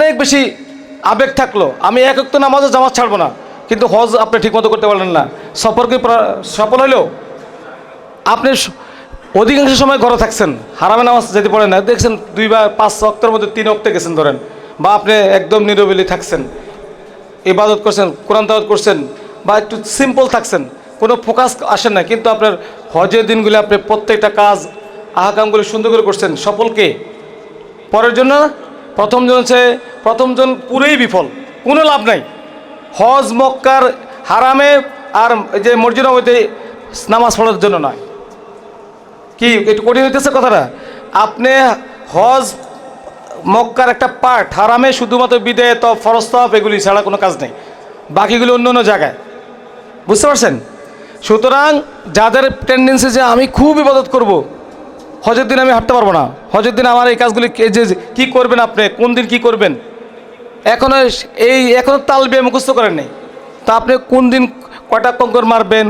অনেক বেশি আবেগ থাকলো, আমি এক ওয়াক্ত নামাজও জামাত ছাড়বো না, কিন্তু হজ আপনি ঠিকমতো করতে পারলেন না, সফরকে সফল হইলেও আপনি অধিকাংশ সময় ঘরে থাকছেন, হারামে নামাজ যেতে পারেন না, দেখছেন 2 বা 5 ওয়াক্তের মধ্যে 3 ওয়াক্তে গেছেন ধরেন, বা আপনি একদম নিরবিলি থাকছেন, ইবাদত করছেন, কোরআন তেলাওয়াত করছেন, বা একটু সিম্পল থাকছেন, কোনো ফোকাস আসেন না, কিন্তু আপনার হজের দিনগুলি আপনি প্রত্যেকটা কাজ আহকামগুলি সুন্দর করে করছেন, সফলকে পরের জন্য প্রথমজন পুরোই বিফল, কোনো লাভ নাই। হজ মক্কার হারামে আর যে মসজিদ নববীতে নামাজ পড়ার জন্য নয়। কি একটু কঠিন হইতেছে কথাটা? আপনি হজ মক্কার একটা পার্ট, হারামে শুধুমাত্র বিদায় তফ, ফরজ তফ এগুলি ছাড়া কোনো কাজ নেই, বাকিগুলি অন্য অন্য জায়গায়, বুঝতে পারছেন? সুতরাং যাদের টেন্ডেন্সি যে আমি খুব ইবাদত করব, হজের দিন আমি হাঁটতে পারবো না, হজের দিন আমার এই কাজগুলি যে কী করবেন, আপনি কোন দিন কী করবেন এখনও তালবিয়া মুখস্থ করেন নাই, তা আপনি কোন দিন কয়টা কঙ্কর মারবেন,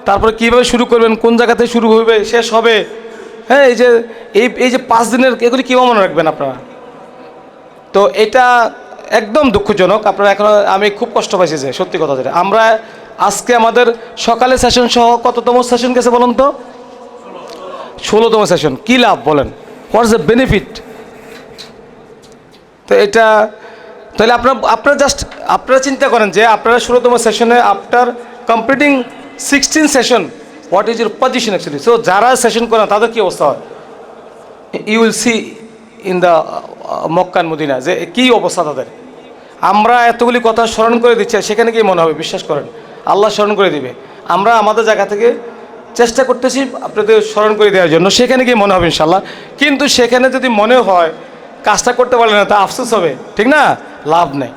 তারপরে কীভাবে শুরু করবেন, কোন জায়গাতে শুরু হবে শেষ হবে, হ্যাঁ এই যে 5 দিনের এগুলি কীভাবে মনে রাখবেন আপনারা? তো এটা একদম দুঃখজনক। আপনারা এখন আমি খুব কষ্ট পাইছি যে সত্যি কথা যেটা, আমরা আজকে আমাদের সকালে সেশন সহ কততম সেশন গেছে বলুন তো? 16তম সেশন। কী লাভ বলেন? What's the benefit? তো এটা তাহলে আপনারা চিন্তা করেন যে আপনারা 16তম সেশনে after completing 16 session what is your position actually. So যারা সেশন করেন তাদের কী অবস্থা হয়, you will see in the Mecca and Medina যে কী অবস্থা তাদের। আমরা এতগুলি কথা স্মরণ করে দিচ্ছি, সেখানে কি মনে হবে? বিশ্বাস করেন আল্লাহ স্মরণ করে দিবে। আমরা আমাদের জায়গা থেকে চেষ্টা করতেছি আপনাদের স্মরণ করে দেওয়ার জন্য, সেখানে গিয়ে মনে হবে ইনশাল্লাহ। কিন্তু সেখানে যদি মনে হয় কাজটা করতে পারলে না, তা আফসোস হবে, ঠিক না? লাভ নেই।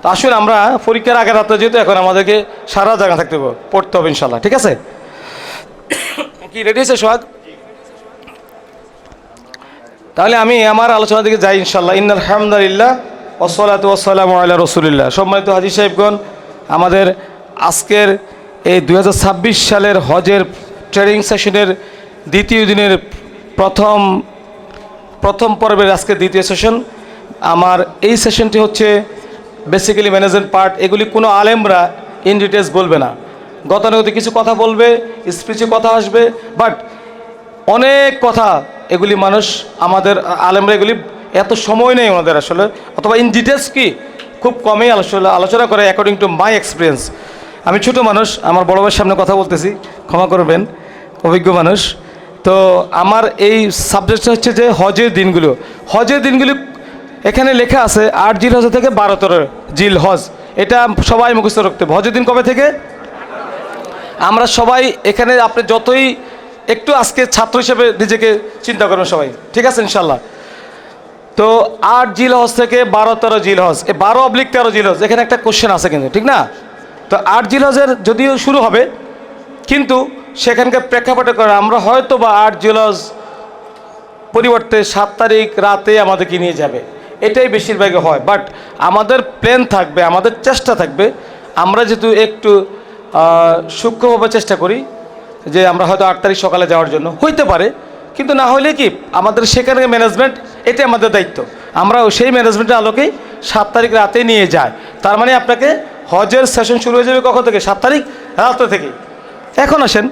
তো আসলে আমরা পরীক্ষার আগের রাতে যেহেতু এখন আমাদেরকে সারা জায়গা থাকতে হবে, পড়তে হবে ইনশাল্লাহ, ঠিক আছে? কি রেডি আছে সোহাগ? তাহলে আমি আমার আলোচনার দিকে যাই ইনশাল্লাহ। ইন্নাল হামদুলিল্লাহ ওয়াসসালাতু ওয়াসসালামু আলা রাসূলিল্লাহ। সম্মানিত হাজী সাহেবগণ, আমাদের আজকের এই 2026 সালের হজের ট্রেনিং সেশনের দ্বিতীয় দিনের প্রথম পর্বের আজকে দ্বিতীয় সেশন। আমার এই সেশনটি হচ্ছে বেসিক্যালি ম্যানেজমেন্ট পার্ট। এগুলি কোনো আলেমরা ইন ডিটেলস বলবে না, গতানুগতিক কিছু কথা বলবে, স্পিচে কথা আসবে, বাট অনেক কথা এগুলি মানুষ আমাদের আলেমরা এগুলি এত সময় নেই ওনাদের আসলে, অথবা ইন ডিটেলস কি খুব কমই আলোচনা করে অ্যাকর্ডিং টু মাই এক্সপিরিয়েন্স। আমি ছোটো মানুষ, আমার বড় ভাইয়ের সামনে কথা বলতেছি, ক্ষমা করবেন, অভিজ্ঞ মানুষ। তো আমার এই সাবজেক্টটা হচ্ছে যে হজের দিনগুলো এখানে লেখা আছে 8 জিলহজ থেকে 12 জিলহজ, এটা সবাই মুখস্থ রাখতে হবে। হজের দিন কবে থেকে? আমরা সবাই এখানে, আপনি যতই একটু আজকে ছাত্র হিসেবে নিজেকে চিন্তা করবেন সবাই, ঠিক আছে ইনশাল্লাহ? তো 8 জিলহজ থেকে 12-13 জিলহজ, 12/13 জিলহজ, এখানে একটা কোশ্চেন আছে কিন্তু, ঠিক না? তো 8 জিলহজের যদিও শুরু হবে, কিন্তু সেখানকার প্রেক্ষাপটে করে আমরা হয়তো বা 8 জিলহজ পরিবর্তে 7 তারিখ রাতে আমাদেরকে নিয়ে যাবে, এটাই বেশিরভাগই হয়। বাট আমাদের প্ল্যান থাকবে, আমাদের চেষ্টা থাকবে, আমরা যেহেতু একটু সূক্ষ্মভাবে চেষ্টা করি যে আমরা হয়তো 8 তারিখ সকালে যাওয়ার জন্য হইতে পারে, কিন্তু না হলে কি আমাদের সেখানে ম্যানেজমেন্ট, এটাই আমাদের দায়িত্ব, আমরা সেই ম্যানেজমেন্টের আলোকেই 7 তারিখ রাতে নিয়ে যাই। তার মানে আপনাকে হজের সেশন শুরু হয়ে যাবে কখন থেকে? 7 তারিখ রাতে থেকে। এখন আসেন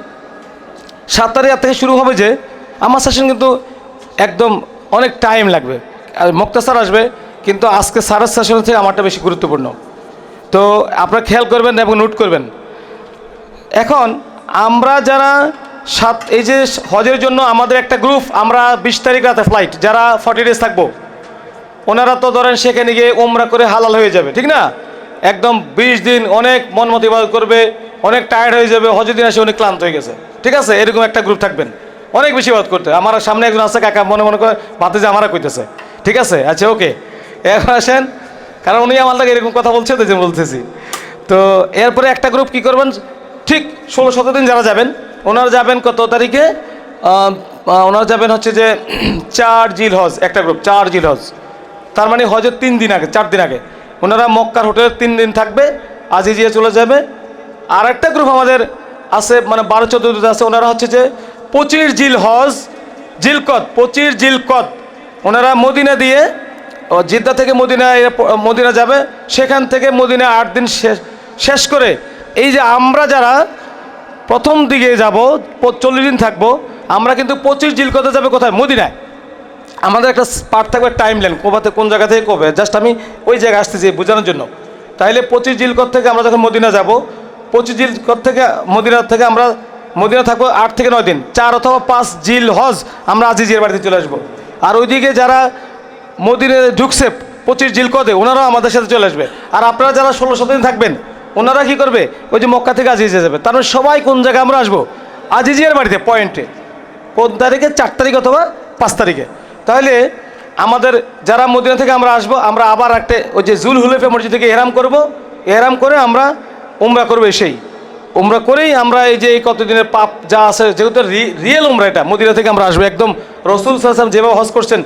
7 তারিখ রাত থেকে শুরু হবে, যে আমার সেশন কিন্তু একদম অনেক টাইম লাগবে, আর মুক্তাসার আসবে, কিন্তু আজকে সারের সেশন থেকে আমারটা বেশি গুরুত্বপূর্ণ। তো আপনারা খেয়াল করবেন এবং নোট করবেন। এখন আমরা যারা এই যে হজের জন্য আমাদের একটা গ্রুপ, আমরা 20 তারিখ রাতে ফ্লাইট, যারা 40 ডেজ থাকবো, ওনারা তো ধরেন সেখানে গিয়ে উমরা করে হালাল হয়ে যাবে, ঠিক না? একদম 20 দিন অনেক মন মতো ইবাদত করবে, অনেক টায়ার্ড হয়ে যাবে, হজের দিন এসে অনেক ক্লান্ত হয়ে গেছে, ঠিক আছে? এরকম একটা গ্রুপ থাকবেন অনেক বেশি ইবাদত করতে। আমার সামনে একজন আছে কাকা, মনে করে ভাতে যে আমারা কইতেছে, ঠিক আছে? আচ্ছা ওকে, এখন আসেন, কারণ উনি আমার লাগে এরকম কথা বলছে তো যে বলতেছি। তো এরপরে একটা গ্রুপ কি করবেন, ঠিক 16-17 দিন যারা যাবেন, ওনারা যাবেন কত তারিখে? ওনারা যাবেন হচ্ছে যে 4 জিলহজ, একটা গ্রুপ 4 জিলহজ, তার মানে হজের 3 দিন আগে, 4 দিন আগে ওনারা মক্কার হোটেলে 3 দিন থাকবে, আজিজিয়া চলে যাবে। আর একটা গ্রুপ আমাদের আছে, মানে 12-14 আছে, ওনারা হচ্ছে যে 25 জিলহজ, জিলকদ, 25 জিলকদ, ওনারা মদিনা দিয়ে জিদ্দা থেকে মদিনা যাবে, সেখান থেকে মদিনা 8 দিন শেষ করে এই যে আমরা যারা প্রথম দিকে যাব 40 দিন থাকবো, আমরা কিন্তু 25 জিলকদে যাবে কোথায়? মদিনায়। আমাদের একটা পার্ট থাকবে টাইম লাইন, কোবাতে কোন জায়গা থেকে কবে, জাস্ট আমি ওই জায়গায় আসতেছি বোঝানোর জন্য। তাইলে 25 জিলকদ থেকে আমরা যখন মদিনা যাব, 25 জিলকদ থেকে আমরা মদিনা থাকবো 8 থেকে 9 দিন, 4 অথবা 5 জিল হজ আমরা আজিজের বাড়িতে চলে আসবো। আর ওইদিকে যারা মদিনায় ঢুকছে 25 জিলকদে, ওনারাও আমাদের সাথে চলে আসবে। আর আপনারা যারা 16-17 দিন থাকবেন, ওনারা কী করবে? ওই যে মক্কা থেকে আজিজে যাবে। তার মানে সবাই কোন জায়গায় আমরা আসবো? আজিজিয়ার বাড়িতে, পয়েন্টে। কোন তারিখে? 4 তারিখ অথবা 5 তারিখে। তাহলে আমাদের যারা মদিনা থেকে আমরা আসবো, আমরা আবার একটা ওই যে জুল হুলাইফা মসজিদ থেকে এহরাম করব, এহরাম করে আমরা উমরা করবো। সেই উমরা করেই আমরা এই যে এই কতদিনের পাপ যা আছে, যেহেতু রিয়েল উমরা, এটা মদিনা থেকে আমরা আসবো একদম রাসূল সাল্লাল্লাহু আলাইহি ওয়াসাল্লাম যেভাবে হজ করছেন,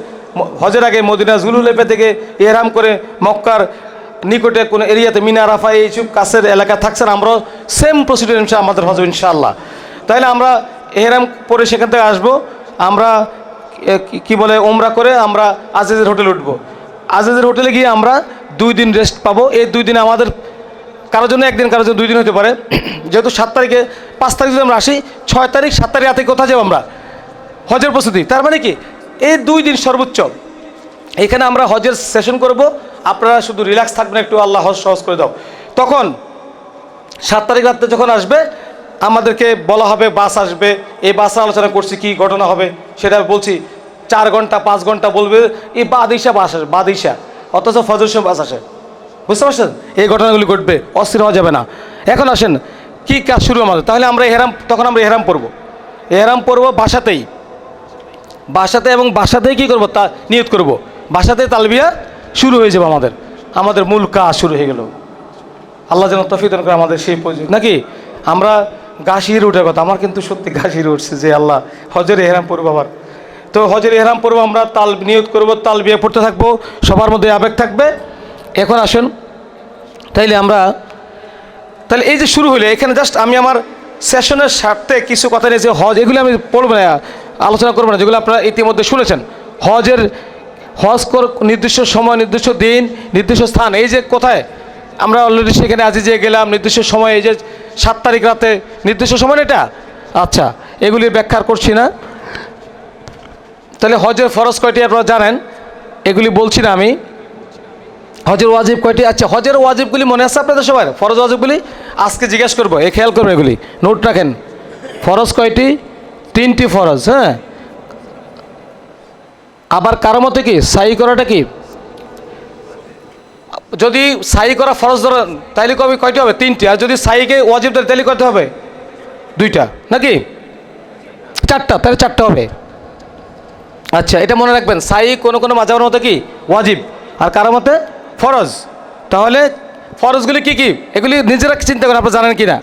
হজের আগে মদিনা জুল হুলাইফা থেকে এহরাম করে মক্কার নিকটে কোনো এরিয়াতে মিনা আরাফা এইসব কাছের এলাকা থাকছেন, আমরাও সেম প্রসিডিউর আমাদের হজ ইনশাআল্লাহ। তাহলে আমরা এহরাম পরে সেখান থেকে আসবো, আমরা কি বলে উমরা করে আমরা আজিজের হোটেলে উঠবো। আজিজের হোটেলে গিয়ে আমরা 2 দিন রেস্ট পাবো। এই 2 দিন আমাদের কারোর জন্য 1 দিন, কারোর জন্য 2 দিন হতে পারে। যেহেতু 7 তারিখে 5 তারিখ যদি আমরা আসি, 6 তারিখ 7 তারিখ রাতে কোথায় যাবো? আমরা হজের প্রস্তুতি। তার মানে কি এই 2 দিন সর্বোচ্চ এখানে আমরা হজের সেশন করব। আপনারা শুধু রিল্যাক্স থাকবেন, একটু আল্লাহ হজ সহজ করে দাও। তখন 7 তারিখ রাতে যখন আসবে, আমাদেরকে বলা হবে বাস আসবে। এই বাসে আলোচনা করছি কি ঘটনা হবে সেটা বলছি। 4 ঘন্টা 5 ঘন্টা বলবে এই বাদিশা বাস আসে, বাদিশা, অথচ ফজর সময় বাস আসে। বুঝতে পারছেন? এই ঘটনাগুলি ঘটবে, অস্থির হওয়া যাবে না। এখন আসেন কি কাজ শুরু আমাদের। তাহলে আমরা তখন আমরা এহরাম পরবো। এহরাম পরবো বাসাতেই, এবং বাসাতেই কী করবো? তা নিয়ত করব। বাসাতেই তালবিয়া শুরু হয়ে যাবে। আমাদের মূল কাজ শুরু হয়ে গেল। আল্লাহ যেন তৌফিক দান করে আমাদের সেই নাকি। আমরা গাছির উঠে কথা, আমার কিন্তু সত্যি গাছির উঠছে যে আল্লাহ হজের এহরাম পরবো। আবার তো হজের এহরাম পরবো, আমরা নিয়ত করবো, তালবিয়া পড়তে থাকবো, সবার মধ্যে আবেগ থাকবে। এখন আসুন তাহলে এই যে শুরু হলে, এখানে জাস্ট আমি আমার সেশনের স্বার্থে কিছু কথা নিয়ে যে হজ, এগুলো আমি বলবো না, আলোচনা করবো না, যেগুলো আপনারা ইতিমধ্যে শুনেছেন। হজ নির্দিষ্ট সময়, নির্দিষ্ট দিন, নির্দিষ্ট স্থান। এই যে কোথায় আমরা অলরেডি সেখানে আজিজে গেলাম, নির্দিষ্ট সময়, এই যে 7 তারিখ রাতে নির্দিষ্ট সময়, এটা আচ্ছা, এগুলি ব্যাখ্যা করছি না। তাহলে হজের ফরজ কয়টি আপনারা জানেন, এগুলি বলছি না আমি। হজের ওয়াজিব কয়টি? আচ্ছা, হজের ওয়াজিবগুলি মনে আছে আপনাদের সবার? ফরজ ওয়াজিবগুলি আজকে জিজ্ঞেস করবো, খেয়াল করবেন, এগুলি নোট রাখেন। ফরজ কয়টি? 3টি ফরজ। হ্যাঁ, আবার কারো মতে কি সাই করাটা কি? যদি সাই করা ফরজ ধরেন তাহলে কয়টি হবে? 3টি। আর যদি সাইকে ওয়াজিব ধরে তাহলে কয়টা হবে? 2টা নাকি 4টা? তাহলে 4টা হবে। আচ্ছা, এটা মনে রাখবেন, সাই কোনো মাঝাবের মতে কি ওয়াজিব, আর কারো মতে ফরজ। তাহলে ফরজগুলি কি কি এগুলি নিজেরা চিন্তা করেন, আপনি জানেন কি না,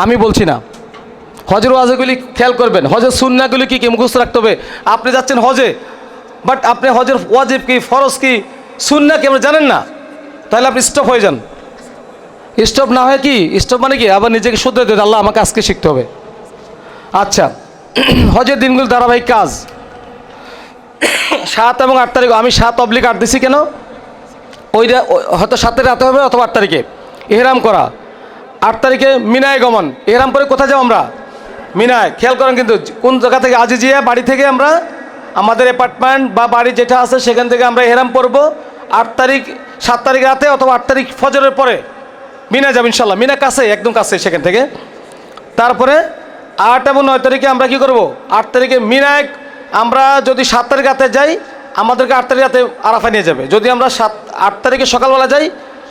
আমি বলছি না। হজের ওয়াজিবগুলি খেয়াল করবেন। হজের সুন্নাহগুলি কি কি মুখস্থ রাখতে হবে। আপনি যাচ্ছেন হজে, বাট আপনি হজের ওয়াজিব কি, ফরজ কি, সুন্নাহ কি আপনি জানেন না, তাহলে আপনি স্টপ হয়ে যান। স্টপ না হয় কি, স্টপ মানে কি আবার নিজেকে শুধরে দেন, আল্লাহ আমাকে আজকে শিখতে হবে। আচ্ছা, হজের দিনগুলো ধারাবাহিক কাজ 7 এবং 8 তারিখ। আমি 7/8 দিছি কেন? ওইটা হয়তো 7 তারিখে রাতে হবে অথবা 8 তারিখে এহরাম করা। 8 তারিখে মিনায় গমন। এহরাম করে কোথায় যাবো আমরা? মিনায়। খেয়াল করেন কিন্তু কোন জায়গা থেকে, আজিজিয়া বাড়ি থেকে আমরা আমাদের অ্যাপার্টমেন্ট বা বাড়ি যেটা আছে সেখান থেকে আমরা এহরাম পরবো। 8 তারিখ 7 তারিখ রাতে অথবা 8 তারিখ ফজরের পরে মিনা যাবো ইনশাল্লাহ। মিনা কাছে, একদম কাছে সেখান থেকে। তারপরে 8 এবং 9 তারিখে আমরা কি করব? 8 তারিখে মিনায় আমরা যদি 7 তারিখ রাতে যাই, আমাদেরকে 8 তারিখ রাতে আরাফা নিয়ে যাবে। যদি আমরা 8 তারিখে সকালবেলা যাই,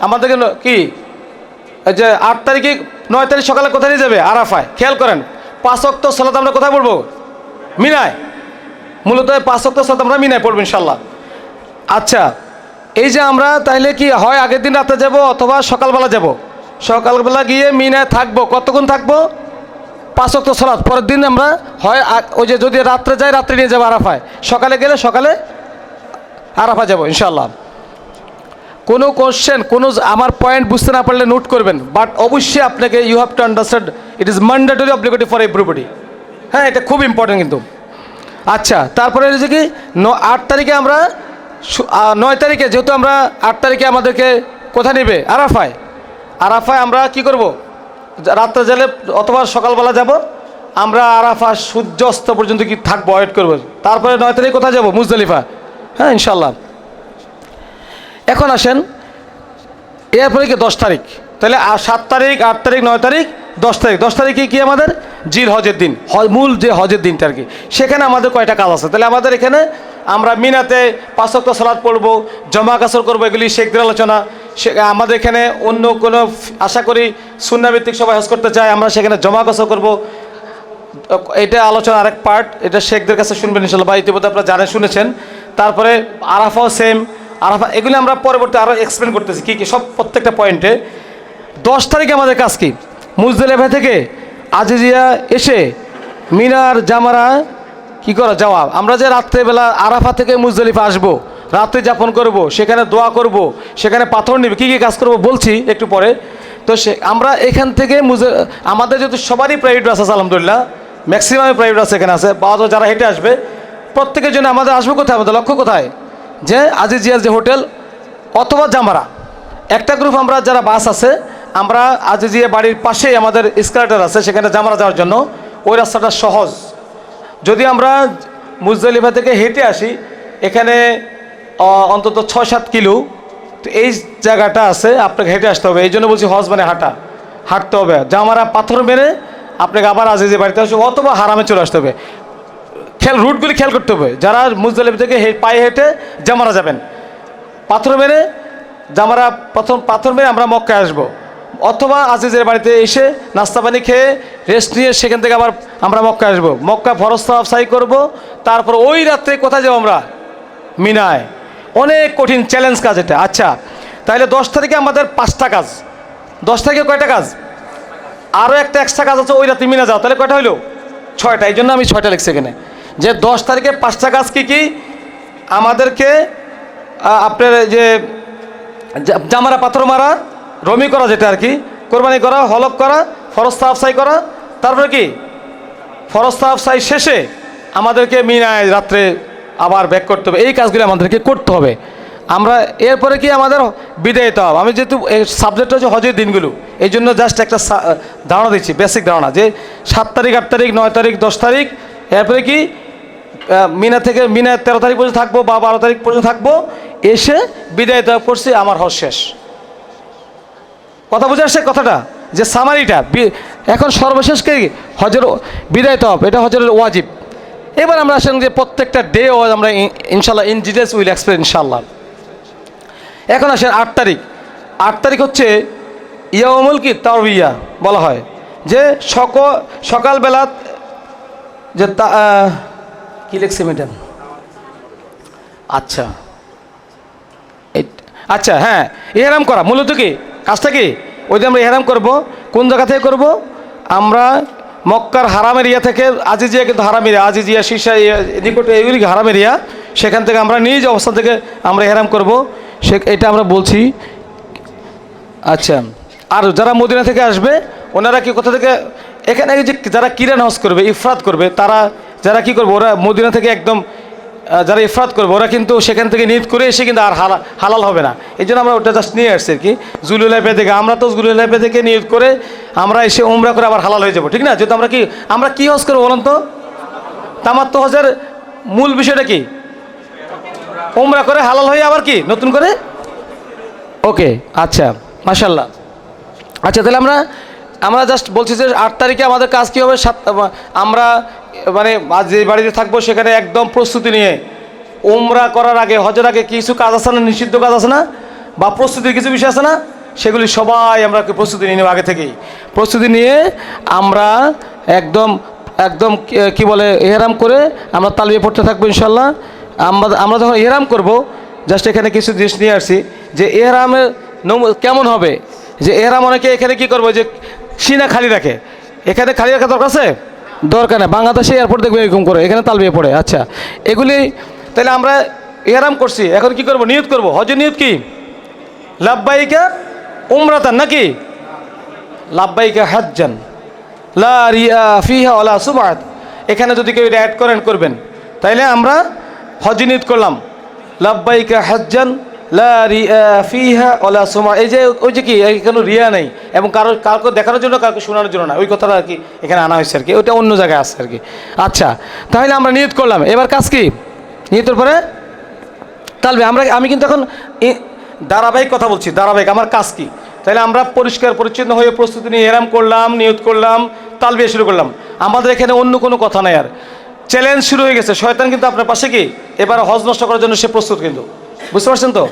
আমাদেরকে কি যে 8 তারিখে 9 তারিখ সকালে কোথায় নিয়ে যাবে? আরাফায়। খেয়াল করেন, 5 ওয়াক্ত সালাত আমরা কোথায় পড়বো? মিনায়। মূলত 5 ওয়াক্ত সালাত আমরা মিনায় পড়বো ইনশাল্লাহ। আচ্ছা, এই যে আমরা তাহলে কি হয় আগের দিন রাতে যাব অথবা সকালবেলা যাব। সকালবেলা গিয়ে মিনায় থাকবো। কতক্ষণ থাকবো? 5 ওয়াক্ত সালাত। পরের দিন আমরা হয় ওই যে যদি রাত্রে যাই, রাত্রে নিয়ে যাবো আরাফায়। সকালে গেলে সকালে আরাফা যাব ইনশাল্লাহ। কোনো কোশ্চেন, আমার পয়েন্ট বুঝতে না পারলে নোট করবেন, বাট অবশ্যই আপনাকে you have to understand it is mandatory obligatory for everybody. হ্যাঁ, এটা খুব ইম্পর্টেন্ট কিন্তু। আচ্ছা, তারপরে হচ্ছে কি 8 তারিখে আমরা 9 তারিখে যেহেতু আমরা 8 তারিখে আমাদেরকে কোথায় নেবে আরাফায়। আরাফায় আমরা কি করব, রাত্রে গেলে অথবা সকালবেলা যাব আমরা, আরাফা সূর্যাস্ত পর্যন্ত কি থাকবো, ওয়েট করবো। তারপরে 9 তারিখ কোথায় যাব, মুজদালিফা। হ্যাঁ ইনশাল্লাহ। এখন আসেন এরপরে কি 10 তারিখ, তাহলে 7 তারিখ 8 তারিখ 9 তারিখ 10 তারিখ। 10 তারিখে কি আমাদের জিল হজের দিন, মূল যে হজের দিনটা আর কি। সেখানে আমাদের কয়টা কাজ আছে, তাহলে আমাদের এখানে আমরা মিনাতে 5 ওয়াক্ত সালাত পড়বো, জমা কাসর করবো, এগুলি শেখদের আলোচনা। আমাদের এখানে অন্য কোনো আশা করি সুন্নাভিত্তিক সবাই হজ করতে চায়, আমরা সেখানে জমা কাসর করবো। এটা আলোচনা আরেক পার্ট, এটা শেখদের কাছে শুনবেন ইনশাল্লাহ, বা ইতিমধ্যে আপনারা জানেন শুনেছেন। তারপরে আরাফাও সেম, আরাফা এগুলি আমরা পরবর্তী আরও এক্সপ্লেন করতেছি কী কী সব প্রত্যেকটা পয়েন্টে। 10 তারিখে আমাদের কাজ কি, মুজদালিফা থেকে আজিজিয়া এসে মিনার জামারা কি করা যাওয়া। আমরা যে রাত্রেবেলা আরাফা থেকে মুজদালিফা আসবো, রাত্রে যাপন করব, সেখানে দোয়া করব, সেখানে পাথর নিবে, কী কী কাজ করব বলছি একটু পরে। তো আমরা এখান থেকে আমাদের যেহেতু সবারই প্রাইভেট বাস আছে আলহামদুলিল্লাহ, ম্যাক্সিমাম প্রাইভেট বাস এখানে আছে, বা যারা হেঁটে আসবে প্রত্যেকের জন্য আমাদের আসবে কোথায়, আমাদের লক্ষ্য কোথায়, যে আজিজিয়ার যে হোটেল অথবা জামারা। একটা গ্রুপ আমরা যারা বাস আছে, আমরা আজিজিয়া বাড়ির পাশেই আমাদের স্কালেটর আছে, সেখানে জামারা যাওয়ার জন্য ওই রাস্তাটা সহজ। যদি আমরা মুজদালিফা থেকে হেঁটে আসি, এখানে অন্তত 6-7 কিলো, তো এই জায়গাটা আছে আপনাকে হেঁটে আসতে হবে। এই জন্য বলছি হজ মানে হাঁটতে হবে। জামারা পাথর মেরে আপনাকে আবার আজিজিয়া বাড়িতে আসবে অথবা হারামে চলে আসতে হবে। রুটগুলি খেয়াল করতে হবে, যারা মুজদালিফা থেকে পায়ে হেঁটে জামারা যাবেন, পাথর মেরে জামারা পাথর মেরে আমরা মক্কায় আসবো, অথবা আজিজের বাড়িতে এসে নাস্তা পানি খেয়ে রেস্ট নিয়ে সেখান থেকে আবার আমরা মক্কায় আসবো। মক্কা ফরজ তাওয়াফ সাই করবো, তারপর ওই রাত্রে কোথায় যাবো আমরা, মিনায়। অনেক কঠিন চ্যালেঞ্জ কাজ এটা। আচ্ছা, তাহলে 10 তারিখে আমাদের 5টা কাজ। 10 তারিখে কয়টা কাজ, আরও একটা এক্সট্রা কাজ আছে ওই রাতে মিনা যাও, তাহলে কয়টা হইলো, 6টা। এই জন্য আমি 6টা লিখছি এখানে, যে 10 তারিখে 5টা কাজ কি কি আমাদেরকে, আপনার যে জামারা পাথর মারা, রমি করা যেটা আর কি, কোরবানি করা, হলক করা, ফরজ তাওয়াফ সাই করা, তারপরে কি ফরজ তাওয়াফ সাই শেষে আমাদেরকে মিনায় রাত্রে আবার ব্যাক করতে হবে। এই কাজগুলি আমাদেরকে করতে হবে। আমরা এরপরে কি আমাদের বিদায় দিতে হবে। আমি যেহেতু সাবজেক্ট হচ্ছে হজের দিনগুলো, এই জন্য জাস্ট একটা ধারণা দিচ্ছি, বেসিক ধারণা, যে 7 তারিখ 8 তারিখ 9 তারিখ 10 তারিখ, এরপরে কি মিনা থেকে 13 তারিখ পর্যন্ত থাকবো বা 12 তারিখ পর্যন্ত থাকবো, এসে বিদায় দেওয়া করছি, আমার হজ শেষ। কথা বুঝে আসছে কথাটা, যে সামারিটা। এখন সর্বশেষ কি হজের বিদায় তওয়াফ, এটা হজের ওয়াজিব। এবার আমরা আসেন যে প্রত্যেকটা ডে আমরা ইনশাল্লাহ ইন ডিটেলস উইল এক্সপ্লেন ইনশাল্লাহ। এখন আসেন 8 তারিখ। 8 তারিখ হচ্ছে ইয়াউমুল কি তারবিয়া বলা হয়, যে সকালবেলা যে কি লিখছি ম্যাডাম, আচ্ছা আচ্ছা হ্যাঁ, ইহরাম করা মূলত কি কাজটা কি, ওই যে আমরা ইহরাম করব কোন জায়গা থেকে করব, আমরা মক্কার হারাম এরিয়া থেকে, আজিজিয়া কিন্তু হারাম এরিয়া, আজিজিয়া শীর্ষা নিকটে এগুলি হারাম এরিয়া, সেখান থেকে আমরা নিজ অবস্থান থেকে আমরা ইহরাম করব, এটা আমরা বলছি। আচ্ছা, আর যারা মদিনা থেকে আসবে ওনারা কি কোথা থেকে, এখানে যে যারা কিরান হজ করবে, ইফরাত করবে, তারা যারা কি করবে, ওরা মদিনা থেকে একদম যারা ইফরাত করবে ওরা কিন্তু সেখান থেকে নিয়ত করে এসে কিন্তু আর হালাল হবে না। এই জন্য আমরা ওটা জাস্ট নিয়ে আসছি আর কি, জুলুলাইফা থেকে। আমরা তো জুলুলাইফা থেকে নিয়ত করে আমরা এসে উমরা করে আবার হালাল হয়ে যাবো, ঠিক না? যেহেতু আমরা কি হজ করবো বলুন তো, তামাত্তু হজের মূল বিষয়টা কি, উমরা করে হালাল হয়ে আবার কি নতুন করে। ওকে, আচ্ছা মাশাল্লাহ। আচ্ছা, তাহলে আমরা জাস্ট বলছি যে 8 তারিখে আমাদের কাজ কী হবে। আমরা মানে যে বাড়িতে থাকবো সেখানে একদম প্রস্তুতি নিয়ে, উমরা করার আগে হজের আগে কিছু কাজ আছে না, নিষিদ্ধ কাজ আছে না, বা প্রস্তুতির কিছু বিষয় আছে না, সেগুলি সবাই আমরা প্রস্তুতি নিয়ে নেব। আগে থেকেই প্রস্তুতি নিয়ে আমরা একদম কি বলে ইহরাম করে আমরা তালবিয়া পড়তে থাকবো ইনশাল্লাহ। আমরা যখন ইহরাম করব, জাস্ট এখানে কিছু জিনিস নিয়ে আসছি, যে ইহরামের কেমন হবে, যে এহরাম অনেকে এখানে কি করবো, যে সিনা খালি রাখে, এখানে খালি রাখা দরকার আছে, দরকার নেই। বাংলাদেশে এয়ারপোর্ট দেখবে এরকম করে, এখানে তালবিয়া পড়ে। আচ্ছা, এগুলি তাহলে আমরা ইহরাম করছি, এখন কি করব, নিয়ত করব। হজের নিয়ত কি, লাব্বাইকা উমরাতান, নাকি লাব্বাইকা হাজ্জান লা রিয়া ফিহা ওয়ালা সুবআত। এখানে যদি কেউ এটা অ্যাড করবেন, তাইলে আমরা হজ নিয়ত করলাম, লাব্বাইকা হাজ্জান লা রিয়া ফিহা ওয়ালা সুমা। এই যে ওই যে কি এখানে রিয়া নেই এবং কাউকে দেখানোর জন্য কাউকে শোনানোর জন্য না, ওই কথাটা আর কি এখানে আনা হয়েছে আর কি, ওইটা অন্য জায়গায় আছে আর কি। আচ্ছা, তাহলে আমরা নিয়ত করলাম, এবার কাজ কি? নিয়তের পরে তালবে। আমি কিন্তু এখন ধারাবাহিক কথা বলছি, ধারাবাহিক আমার কাজ কি। তাহলে আমরা পরিষ্কার পরিচ্ছন্ন হয়ে প্রস্তুতি নিয়ে এরাম করলাম, নিয়ত করলাম, তালবিয়া শুরু করলাম। আমাদের এখানে অন্য কোনো কথা নাই, আর চ্যালেঞ্জ শুরু হয়ে গেছে। শয়তান কিন্তু আপনার পাশে কি এবার হজ নষ্ট করার জন্য সে প্রস্তুত, কিন্তু বুঝতে পারছেন তো?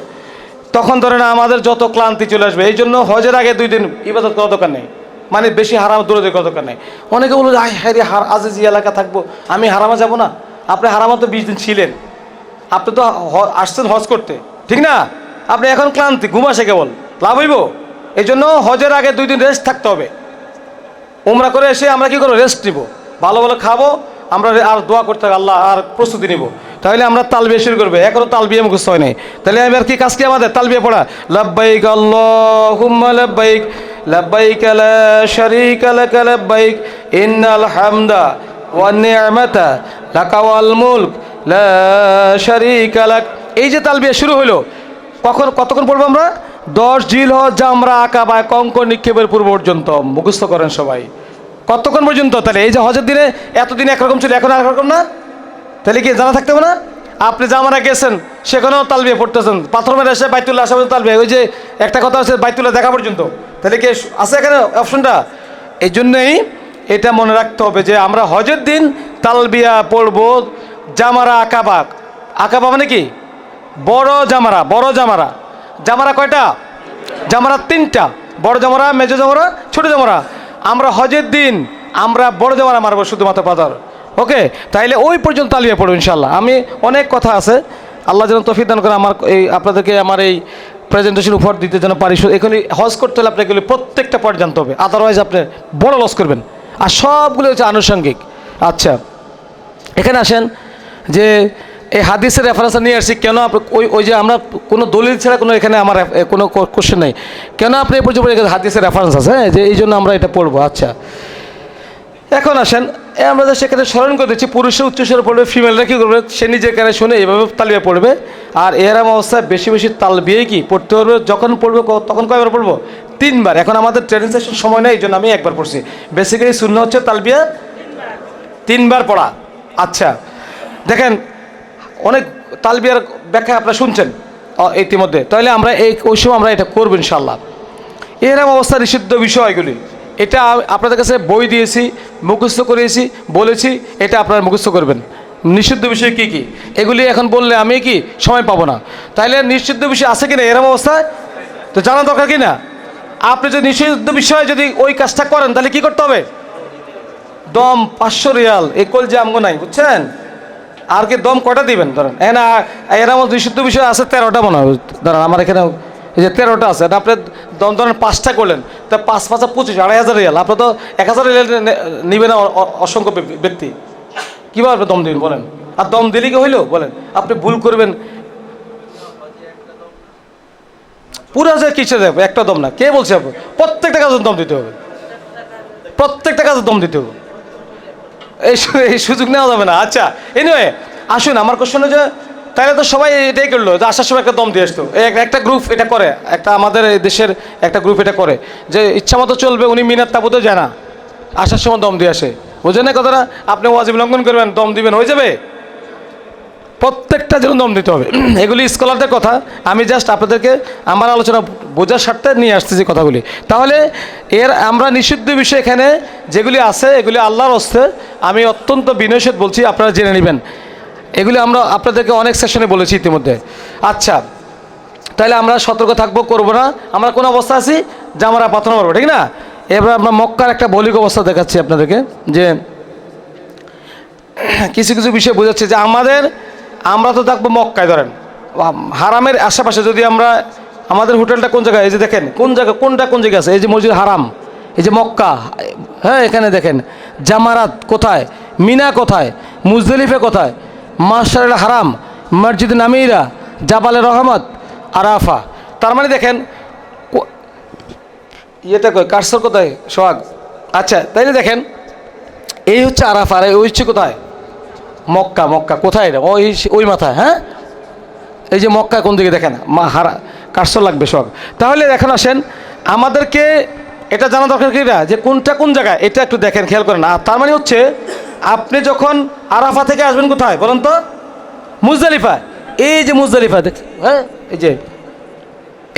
তখন ধরে না আমাদের যত ক্লান্তি চলে আসবে। এই জন্য হজের আগে 2 দিন ইবাদত করার দরকার নেই, মানে বেশি হারাম দূরে করার দরকার নেই। অনেকে বলল আয় হ্যাঁ রে আজিজি এলাকা থাকবো, আমি হারামা যাব না। আপনি হারামা তো 20 দিন ছিলেন, আপনি তো আসছেন হজ করতে, ঠিক না? আপনি এখন ক্লান্তি, ঘুম আসে কেবল, লাভ হইব? এই জন্য হজের আগে 2 দিন রেস্ট থাকতে হবে। উমরা করে এসে আমরা কি করবো? রেস্ট নিব, ভালো ভালো খাবো আমরা, আর দোয়া করতে হবে আল্লাহ, আর প্রস্তুতি নিব। তাহলে আমরা তালবিয়া শুরু করবো। এখনো তালবিয়া মুখস্থ হয় নাই, তাহলে আমি আর কি কাজ কি আমাদের? তালবিয়া পড়া। লাব্বাইক আল্লাহুম্মা লাব্বাইক, লাব্বাইক লা শারীকা লাকা লাব্বাইক, ইন্নাল হামদা ওয়ান নি'মাতা লাকা ওয়াল মুলক লা শারীকা লাক। এই যে তালবিয়া শুরু হলো, কতক্ষণ পড়বো আমরা? 10 জিলহজ জামরা আকাবা কঙ্কর নিক্ষেপের পূর্ব পর্যন্ত মুখস্থ করেন সবাই। কতক্ষণ পর্যন্ত? তাহলে এই যে হজের দিনে এতদিন একরকম ছিল, এখন একরকম না? তাহলে কি জানা থাকতে হবে না? আপনি জামারা গেছেন, সেখানেও তালবিয়া পড়তেছেন, পাথর মেরে এসে বাইতুল্লাহ আসা পর্যন্ত তালবিয়া। ওই যে একটা কথা আছে বাইতুল্লাহ দেখা পর্যন্ত, তাহলে কি আছে এখানে অপশনটা? এই জন্যই এটা মনে রাখতে হবে যে আমরা হজের দিন তালবিয়া পড়বো। জামারা আকাবা, আকাবা মানে কি? বড় জামারা। বড় জামারা, জামারা কয়টা? জামারা 3টা, বড় জামারা, মেজো জামারা, ছোট জামারা। আমরা হজের দিন আমরা বড় জামারা মারবো শুধুমাত্র পাথর। ওকে, তাইলে ওই পর্যন্ত তালবিয়া পড়বো ইনশাল্লাহ। আমি অনেক কথা আছে, আল্লাহ যেন তৌফিক দান করে আমার এই আপনাদেরকে আমার এই প্রেজেন্টেশন উপহার দিতে যেন পারি। এখানে হজ করতে হলে আপনাকে প্রত্যেকটা পয়েন্ট জানতে হবে, আদারওয়াইজ আপনি বড় লস করবেন। আর সবগুলো হচ্ছে আনুষঙ্গিক। আচ্ছা, এখানে আসেন যে এই হাদিসের রেফারেন্স নিয়ে আসছি কেন? ওই যে আমরা কোনো দলিল ছাড়া কোনো এখানে আমার কোনো কোশ্চেন নেই, কেন আপনি এই পর্যন্ত হাদিসের রেফারেন্স আছে, হ্যাঁ, যে এই জন্য আমরা এটা পড়বো। আচ্ছা, এখন আসেন আমরা যে সেখানে স্মরণ করে দিচ্ছি, পুরুষের উচ্চস্বরে পড়বে, ফিমেলরা কী করবে? সে নিজের কানে শুনে এইভাবে তালবিয়া পড়বে। আর এরাম অবস্থায় বেশি বেশি তালবিয়াই কি পড়তে পারবে? যখন পড়বে তখন কয়বার পড়বো? 3 বার। এখন আমাদের ট্রেনিং সেশন সময় নেই, এই জন্য আমি একবার পড়ছি। বেসিক্যালি সুন্নাহ হচ্ছে তালবিয়া 3 বার পড়া। আচ্ছা, দেখেন অনেক তালবিয়ার ব্যাখ্যা আপনারা শুনছেন ইতিমধ্যে, তাহলে আমরা ওই সময় আমরা এটা করবো ইনশাল্লাহ। এরকম অবস্থা নিষিদ্ধ বিষয়গুলি, এটা আপনাদের কাছে বই দিয়েছি, মুখস্থ করিয়েছি, বলেছি এটা আপনারা মুখস্থ করবেন। নিষিদ্ধ বিষয় কি কি এগুলি এখন বললে আমি কি সময় পাবো না। তাইলে নিষিদ্ধ বিষয় আছে কিনা এরকম অবস্থায় তো জানা দরকার কি না? আপনি যদি নিষিদ্ধ বিষয়ে যদি ওই কাজটা করেন তাহলে কি করতে হবে? দম 500 রিয়াল, এই কলজে আমগো নাই, বুঝছেন? আর কি দম কটা দিবেন? ধরেন না এরকম নিষিদ্ধ বিষয় আছে 13টা মনে হয়, ধরেন আমার এখানে এই যে 13টা আছে, আপনি দম ধরেন 5টা করলেন, তা 5 5 25, 2500 রিয়াল। আপনি তো 1000 রিয়াল নিবেন অসংখ্য ব্যক্তি, কীভাবে আপনি দম দিবেন বলেন? আর দম দিলে কি হইলো বলেন? আপনি ভুল করবেন, পুরো যে কিসে যাবে, একটা দম না। কে বলছে? প্রত্যেকটা কাজে দম দিতে হবে, প্রত্যেকটা কাজে দম দিতে হবে, এই সুযোগ নেওয়া যাবে না। আচ্ছা, এনিওয়ে আসুন, আমার কোশ্চেন যে তাহলে তো সবাই এটাই করলো যে আসার সময় একটা দম দিয়ে আসতো। একটা গ্রুপ এটা করে, একটা আমাদের এই দেশের একটা গ্রুপ এটা করে যে ইচ্ছা মতো চলবে, উনি মিনাত তাবুতেও যায় না, আসার সময় দম দিয়ে আসে। বুঝেন না কথাটা? আপনি ওয়াজিব লঙ্ঘন করবেন, দম দিবেন, হয়ে যাবে? প্রত্যেকটা যেন দম দিতে হবে। এগুলি স্কলারদের কথা, আমি জাস্ট আপনাদেরকে আমার আলোচনা বোঝার স্বার্থে নিয়ে আসতেছি কথাগুলি। তাহলে আমরা নিষিদ্ধ বিষয় এখানে যেগুলি আছে এগুলি আল্লাহর হস্তে, আমি অত্যন্ত বিনয়ের বলছি, আপনারা জেনে নেবেন। এগুলি আমরা আপনাদেরকে অনেক সেশনে বলেছি ইতিমধ্যে। আচ্ছা, তাহলে আমরা সতর্ক থাকবো, করবো না। আমরা কোন অবস্থা আছি? জামারা পাথর মারবো, ঠিক না? এবার আমরা মক্কার একটা মৌলিক অবস্থা দেখাচ্ছি আপনাদেরকে, যে কিছু কিছু বিষয় বোঝাচ্ছে যে আমরা তো থাকবো মক্কায়, ধরেন হারামের আশেপাশে। যদি আমরা আমাদের হোটেলটা কোন জায়গায়, এই যে দেখেন কোন জায়গায় আছে, এই যে মসজিদ হারাম, এই যে মক্কা, হ্যাঁ, এখানে দেখেন জামারাত কোথায়, মিনা কোথায়, মুজদলিফে কোথায়, মাশআরুল হারাম, মসজিদ নামিরা, জাবালে রহমত, আরাফা। তার মানে দেখেন ইয়েটা কই, কারসর কোথায়, সোহাগ? আচ্ছা, তাইলে দেখেন এই হচ্ছে আরাফা, আর ওই হচ্ছে কোথায়? মক্কা। মক্কা কোথায়? ওই মাথায়, হ্যাঁ, এই যে মক্কা কোন দিকে দেখেন কারসর লাগবে সব। তাহলে এখন আসেন আমাদেরকে এটা জানা দরকার কি না যে কোনটা কোন জায়গায়, এটা একটু দেখেন, খেয়াল করেন। আর তার মানে হচ্ছে আপনি যখন আরাফা থেকে আসবেন কোথায় বলেন তো? মুজদালিফা। এই যে মুজদালিফা দেখ, হ্যাঁ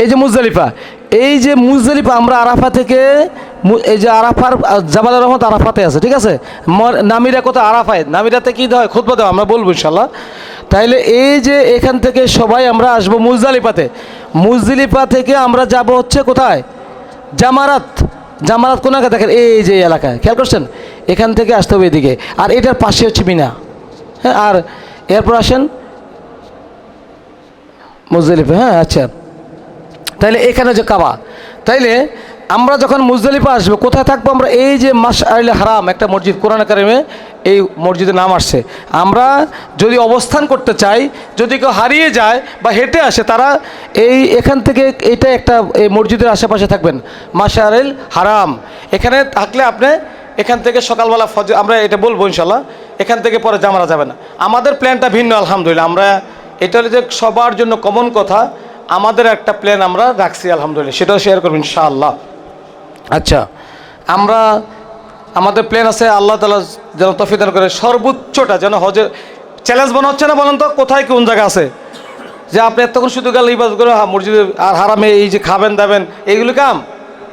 এই যে মুজদালিফা, এই যে মুজদালিফা আমরা আরাফা থেকে এই যে আরাফার জাবালের রহমত আরাফাতে আছে, ঠিক আছে। নামিরা কোথায়? আরাফায়। নামিরাতে কী হয়? খুতবা দেওয়া, আমরা বলবো ইনশাল্লাহ। তাইলে এই যে এখান থেকে সবাই আমরা আসবো মুজদালিফাতে। মুজদালিফা থেকে আমরা যাব হচ্ছে কোথায়? জামারাত। জামারাত কোন এলাকা দেখেন? এই যে এলাকায়, খেয়াল করছেন? এখান থেকে আসতে হবে এদিকে, আর এটার পাশে হচ্ছে মিনা। হ্যাঁ, আর এরপর আসেন মুজদালিফা। হ্যাঁ, আচ্ছা, তাইলে এখানে যে কাবা, তাইলে আমরা যখন মুজদালিফা আসবো কোথায় থাকবো আমরা? এই যে মাশআরিল হারাম একটা মসজিদ, কোরআন কারিমে এই মসজিদের নাম আসছে। আমরা যদি অবস্থান করতে চাই, যদি কেউ হারিয়ে যায় বা হেঁটে আসে, তারা এখান থেকে এটা একটা এই মসজিদের আশেপাশে থাকবেন, মাশআরিল হারাম। এখানে থাকলে আপনি এখান থেকে সকালবেলা ফজর, আমরা এটা বলবো ইনশাল্লাহ, এখান থেকে পরে জামারা যাবে না। আমাদের প্ল্যানটা ভিন্ন আলহামদুলিল্লাহ। আমরা এটা হলো যে সবার জন্য কমন কথা, আমাদের একটা প্ল্যান আমরা রাখছি আলহামদুলিল্লাহ, সেটাও শেয়ার করবো ইনশাআল্লাহ। আচ্ছা, আমরা আমাদের প্ল্যান আছে, আল্লাহ তাআলা যেন তৌফিক দান করে সর্বোচ্চটা যেন হজের চ্যালেঞ্জ মনে হচ্ছে না বলেন তো? কোথায় কোন জায়গা আছে যে আপনি এতক্ষণ শুধু গেলে ইবাদত করে মসজিদে আর হারামে এই যে খাবেন দাবেন এইগুলো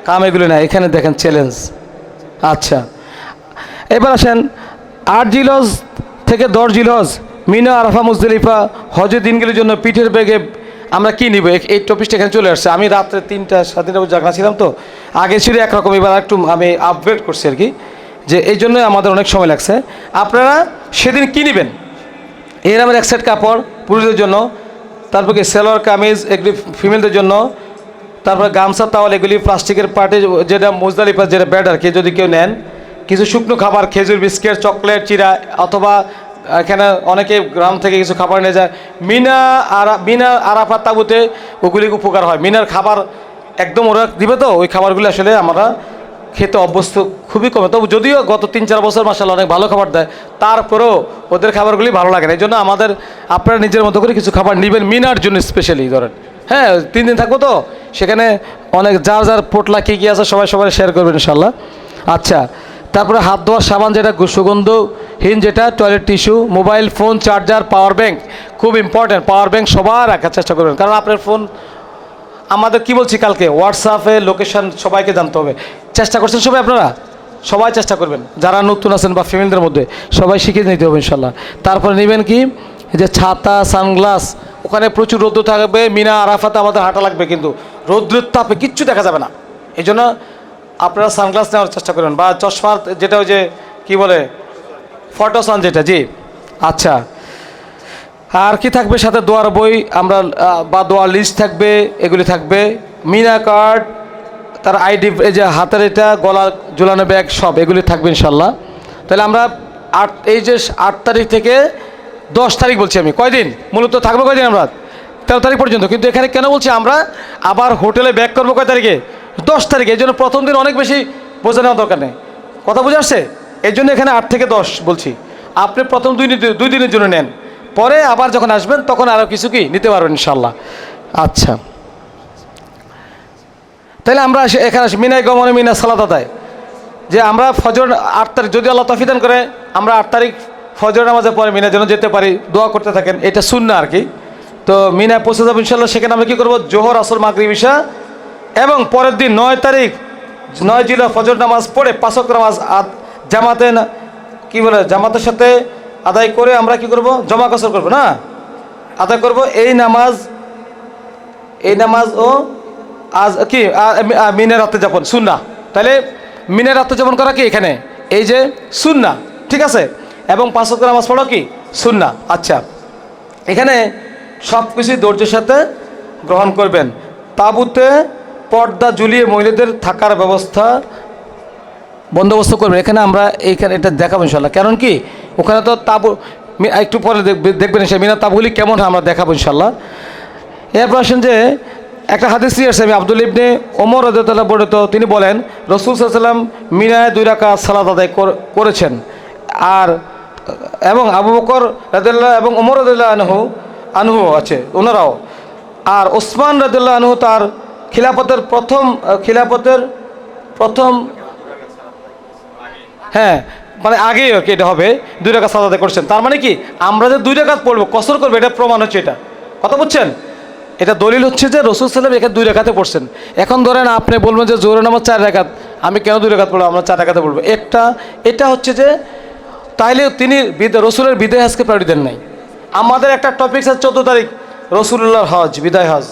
কাম এগুলো না, এখানে দেখেন চ্যালেঞ্জ। আচ্ছা, এবার আসেন 8 জিলহজ থেকে 10 জিলহজ মিনা, আরাফা, মুজদালিফা হজের দিনগুলির জন্য পিঠের ব্যাগে আমরা কী নিব, এই টপিকটা এখানে চলে আসছে। আমি রাত্রে 3টা 3:30 জাগনা ছিলাম, তো আগে ছিল একরকম, এবার একটু আমি আপগ্রেড করছি আর কি, যে এই জন্যই আমাদের অনেক সময় লাগছে। আপনারা সেদিন কী নেবেন? এর আমার এক সেট কাপড় পুরুষদের জন্য, তারপর কি সেলোয়ার কামিজ এগুলি ফিমেলদের জন্য, তারপরে গামছা তাওয়াল এগুলি প্লাস্টিকের পার্টে, যেটা মুজদালিফা যেটা ব্যাড আর কি, যদি কেউ নেন। কিছু শুকনো খাবার, খেজুর, বিস্কিট, চকলেট, চিরা, অথবা এখানে অনেকে গ্রাম থেকে কিছু খাবার নিয়ে যায়। মিনা আরাফাত তাবুতে ওগুলি উপকার হয়। মিনার খাবার একদম ওরা দিবে, তো ওই খাবারগুলি আসলে আমরা খেতে অভ্যস্ত খুবই কমে, তবু যদিও গত 3-4 বছর মাশাআল্লাহ অনেক ভালো খাবার দেয়, তারপরেও ওদের খাবারগুলি ভালো লাগে না। এই জন্য আমাদের আপনারা নিজের মতো করে কিছু খাবার নেবেন মিনার জন্য স্পেশালি, ধরেন। হ্যাঁ, 3 দিন থাকবো, তো সেখানে অনেক যার পোটলা কী কী আছে সবাই শেয়ার করবেন ইনশাল্লাহ। আচ্ছা, তারপরে হাত ধোয়ার সাবান যেটা সুগন্ধহীন, যেটা toilet tissue, mobile phone, charger, power bank, খুব ইম্পর্ট্যান্ট। পাওয়ার ব্যাংক সবার রাখার চেষ্টা করবেন, কারণ আপনার ফোন আমাদের কি বলছি কালকে হোয়াটসঅ্যাপে লোকেশন সবাইকে জানতে হবে। চেষ্টা করছেন সবাই? আপনারা সবাই চেষ্টা করবেন, যারা নতুন আছেন বা ফ্যামিলিদের মধ্যে সবাই শিখে নিতে হবে ইনশাল্লাহ। তারপরে নেবেন কি, যে ছাতা, সানগ্লাস, ওখানে প্রচুর রৌদ্র থাকবে। মিনা আরাফাতে আমাদের হাঁটা লাগবে, কিন্তু রৌদ্রের তাপে কিচ্ছু দেখা যাবে না। এই জন্য আপনারা সানগ্লাস নেওয়ার চেষ্টা করবেন, বা চশমা, যেটা ওই যে কী বলে ফটোসান যেটা। জি, আচ্ছা। আর কি থাকবে সাথে? দোয়ার বই আমরা বা দোয়ার লিস্ট থাকবে, এগুলি থাকবে। মিনা কার্ড, তার আইডি, এই যে হাতের এটা গলা ঝুলানো ব্যাগ, সব এগুলি থাকবে ইনশাল্লাহ। তাহলে আমরা 8 তারিখ থেকে 10 তারিখ বলছি আমি, কয়দিন মূলত থাকবো? কয়দিন আমরা? 13 তারিখ পর্যন্ত। কিন্তু এখানে কেন বলছি আমরা আবার হোটেলে ব্যাক করবো কয় তারিখে? 10 তারিখে। এই জন্য প্রথম দিন অনেক বেশি বোঝা নেওয়ার দরকার নেই, কথা বুঝে আসছে? এই জন্য এখানে 8 থেকে 10 বলছি। আপনি প্রথম 2 দিনের জন্য নেন, পরে আবার যখন আসবেন তখন আরও কিছু কি নিতে পারবেন ইনশাল্লাহ। আচ্ছা, তাহলে আমরা এখানে আসি মিনায় গমনে মিনা সালাত আদায়, যে আমরা ফজর 8 তারিখ যদি আল্লাহ তৌফিক দান করে আমরা 8 তারিখ ফজর নামাজের পরে মিনা যেন যেতে পারি, দোয়া করতে থাকেন, এটা সুন্নাহ আর কি। তো মিনায় পৌঁছে যাবো ইনশাল্লাহ। সেখানে আমরা কী করবো? জোহর, আসর, মাগরিব, ইশা, এবং পরের দিন 9 তারিখ 9 জিলহজ ফজর নামাজ পড়ে 5 ওয়াক্ত নামাজ জামাতে কি বলে জামাতের সাথে আদায় করে আমরা কি করব? জমা কসর করবো না, আদায় করব। এই নামাজ ও আজ কি মিনের রাতে যাপন সুন্নাহ। তাহলে মিনের রাতে যাপন করা কি এখানে এই যে সুন্নাহ, ঠিক আছে? এবং 5 ওয়াক্ত নামাজ পড়া কি সুন্নাহ। আচ্ছা, এখানে সব কিছুই ধৈর্যের সাথে গ্রহণ করবেন। তাঁবুতে পর্দা ঝুলিয়ে মহিলাদের থাকার বন্দোবস্ত করবেন। এখানে আমরা এটা দেখাবো ইনশাল্লাহ। কারণ কি ওখানে তো তাঁবু একটু পরে দেখবেন সে মিনার তাঁবুগুলি কেমন হয় আমরা দেখাবো ইনশাল্লাহ। এরপর আসেন যে একটা হাদিস আছে, আমি আব্দুল্লাহ ইবনে ওমর রাদিয়াল্লাহু বর্ণিত, তিনি বলেন রাসূল সাল্লাল্লাহু আলাইহি ওয়াসাল্লাম মিনায় 2 রাকাত সালাত আদায় করেছেন। এবং আবু বকর রাদিয়াল্লাহু এবং ওমর রাদিয়াল্লাহু আনহু আনহু আছে, ওনারাও। আর ওসমান রাদিয়াল্লাহু আনহু তার খিলাফতের প্রথম হ্যাঁ মানে আগেই আর কি এটা হবে 2 রাকাত সালাতে করছেন। তার মানে কি আমরা যে 2 রাকাত পড়বো, কসর করবো, এটা প্রমাণ হচ্ছে। এটা কথা বুঝছেন? এটা দলিল হচ্ছে যে রাসূল সাল্লাল্লাহু আলাইহি ওয়াসাল্লাম এখানে 2 রাকাতে পড়ছেন। এখন ধরেন আপনি বলবেন যে জোহরের নামাজ 4 রাকাত, আমি কেন 2 রাকাত পড়বো, আমরা 4 রাকাতে পড়বো। এটা হচ্ছে যে তাইলে তিনি রসুলের বিদায় হজকে প্রায়োরিটি দেন নাই। আমাদের একটা টপিক আছে 14 তারিখ রসুলুল্লাহর হজ, বিদায় হজ।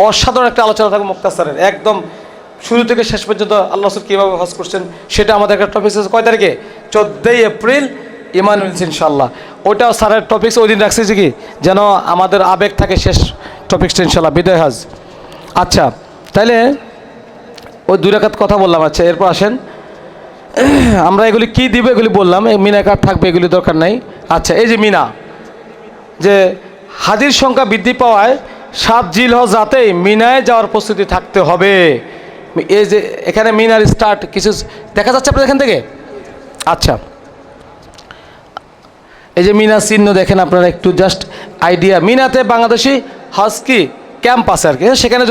অসাধারণ একটা আলোচনা থাকবে মুক্তাসারের, একদম শুরু থেকে শেষ পর্যন্ত আল্লাহ রাসূল কীভাবে হজ করছেন সেটা আমাদের একটা টপিক আছে। কয় তারিখে? 14 এপ্রিল ইমানুল ইনশাআল্লাহ। ওইটাও স্যারের টপিক্স ওই দিন রাখছে যে কি যেন আমাদের আবেগ থাকে শেষ টপিক্সটা ইনশাআল্লাহ, বিদায় হজ। আচ্ছা, তাইলে ওই 2 রাকাত কথা বললাম। আচ্ছা, এরপর আসেন আমরা এগুলি কি দিব এগুলি বললাম, মিনা কার্ড থাকবে, এগুলি দরকার নাই। আচ্ছা, এই যে মিনা, যে হাজির সংখ্যা বৃদ্ধি পাওয়ায় 7 জিলহজ রাতেই মিনায় যাওয়ার প্রস্তুতি থাকতে হবে। এই যে এখানে মিনার স্টার্ট কিছু দেখা যাচ্ছে আপনাদের এখান থেকে। আচ্ছা, এই যে মিনা চিহ্ন দেখেন আপনারা, একটু জাস্ট আইডিয়া। মিনাতে বাংলাদেশি হজ কি ক্যাম্প আছে আর কি, সেখানে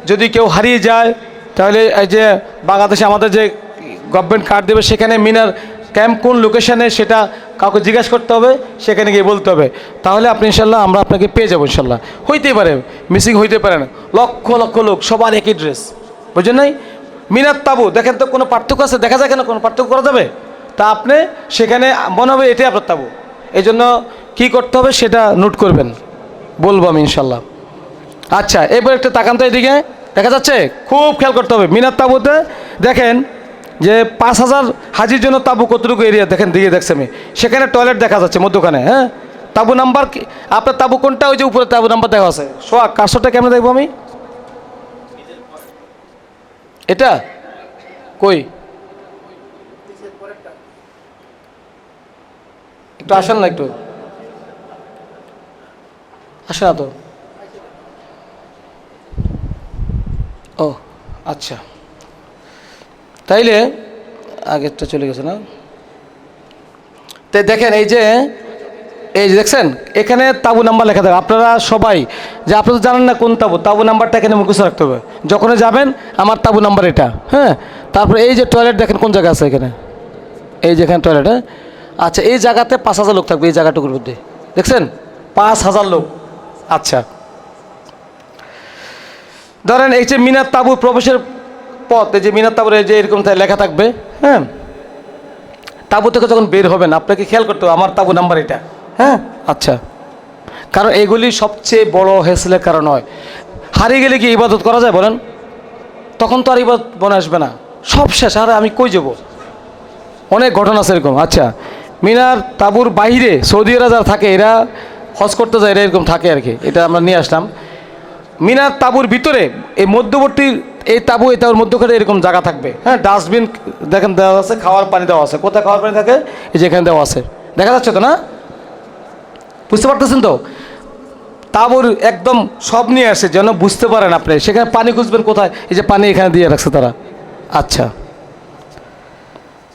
যদি কেউ হারিয়ে যায় তাহলে এই যে বাংলাদেশে আমাদের যে গভর্নমেন্ট কার্ড দেবে সেখানে মিনার ক্যাম্প কোন লোকেশানে সেটা কাউকে জিজ্ঞাসা করতে হবে, সেখানে গিয়ে বলতে হবে। তাহলে আপনি ইনশাল্লাহ আমরা আপনাকে পেয়ে যাবো ইনশাল্লাহ। হইতেই পারে মিসিং হইতে পারে না, লক্ষ লক্ষ লোক সবার একই ড্রেস, বুঝলেন নাই? মিনার তাবু দেখেন তো কোনো পার্থক্য আছে? দেখা যায় কেন কোনো পার্থক্য করা যাবে? তা আপনি সেখানে মনে হবে এটাই আপনার তাবু। এই জন্য কী করতে হবে সেটা নোট করবেন, বলবো আমি ইনশাল্লাহ। আচ্ছা, এবার একটা তাকান তো এদিকে, দেখা যাচ্ছে? খুব খেয়াল করতে হবে। মিনার তাবুতে দেখেন যে 5000 হাজির জন্য তাবু কতটুকু এরিয়া দেখেন, দিকে দেখছি আমি, সেখানে টয়লেট দেখা যাচ্ছে মধ্যখানে। হ্যাঁ, তাবু নাম্বার কি আপনার তাবু কোনটা? ওই যে উপরে তাবু নাম্বার দেখা আছে। সোয়া কারশোটা কেমন দেখবো আমি? এটা কই একটু আসেন না, একটু আসে না তো। ও আচ্ছা, তাইলে আগেরটা চলে গেছে না? তাই দেখেন এই যে দেখছেন এখানে তাবু নাম্বার লেখা থাকবে। আপনারা সবাই যে আপনারা জানেন না কোন তাবু নাম্বারটা এখানে মুখস্থ রাখতে হবে। যখনই যাবেন আমার তাবু নাম্বার এটা। হ্যাঁ, তারপরে এই যে টয়লেট দেখেন কোন জায়গা আছে এখানে, এই যেখানে টয়লেট। হ্যাঁ, আচ্ছা, এই জায়গাতে 5000 লোক থাকবে, এই জায়গাটুকুর মধ্যে দেখছেন 5000 লোক। আচ্ছা, ধরেন এই যে মিনার তাবু প্রবেশের পথ, এই যে মিনার তাবুর এই যে এরকম লেখা থাকবে। হ্যাঁ, তাবু থেকে যখন বের হবেন আপনাকে খেয়াল করতে হবে আমার তাবু নাম্বার এটা। হ্যাঁ, আচ্ছা, কারণ এগুলি সবচেয়ে বড় হেসলের কারণ হয়। হারিয়ে গেলে কি ইবাদত করা যায় বলেন? তখন তো আর ইবাদত মনে আসবে না, সব শেষ। আর আমি কই যাব? অনেক ঘটনা আছে এরকম। আচ্ছা, মিনার তাবুর বাইরে সৌদিরা যারা থাকে এরা হজ করতে যায়, এরা এরকম থাকে আর কি, এটা আমরা নিয়ে আসলাম। মিনার তাবুর ভিতরে এই মধ্যবর্তী এই তাবুর মধ্যখানে এরকম জায়গা থাকবে। হ্যাঁ, ডাস্টবিন দেখেন দেওয়া আছে, খাওয়ার পানি দেওয়া আছে। কোথায় খাওয়ার পানি থাকে? এই যে এখানে দেওয়া আছে, দেখা যাচ্ছে তো না? বুঝতে পারতেছেন তো? তাবুর একদম সব নিয়ে আসে যেন বুঝতে পারেন আপনি। সেখানে পানি খুঁজবেন কোথায়? এই যে পানি এখানে দিয়ে রাখছে তারা। আচ্ছা,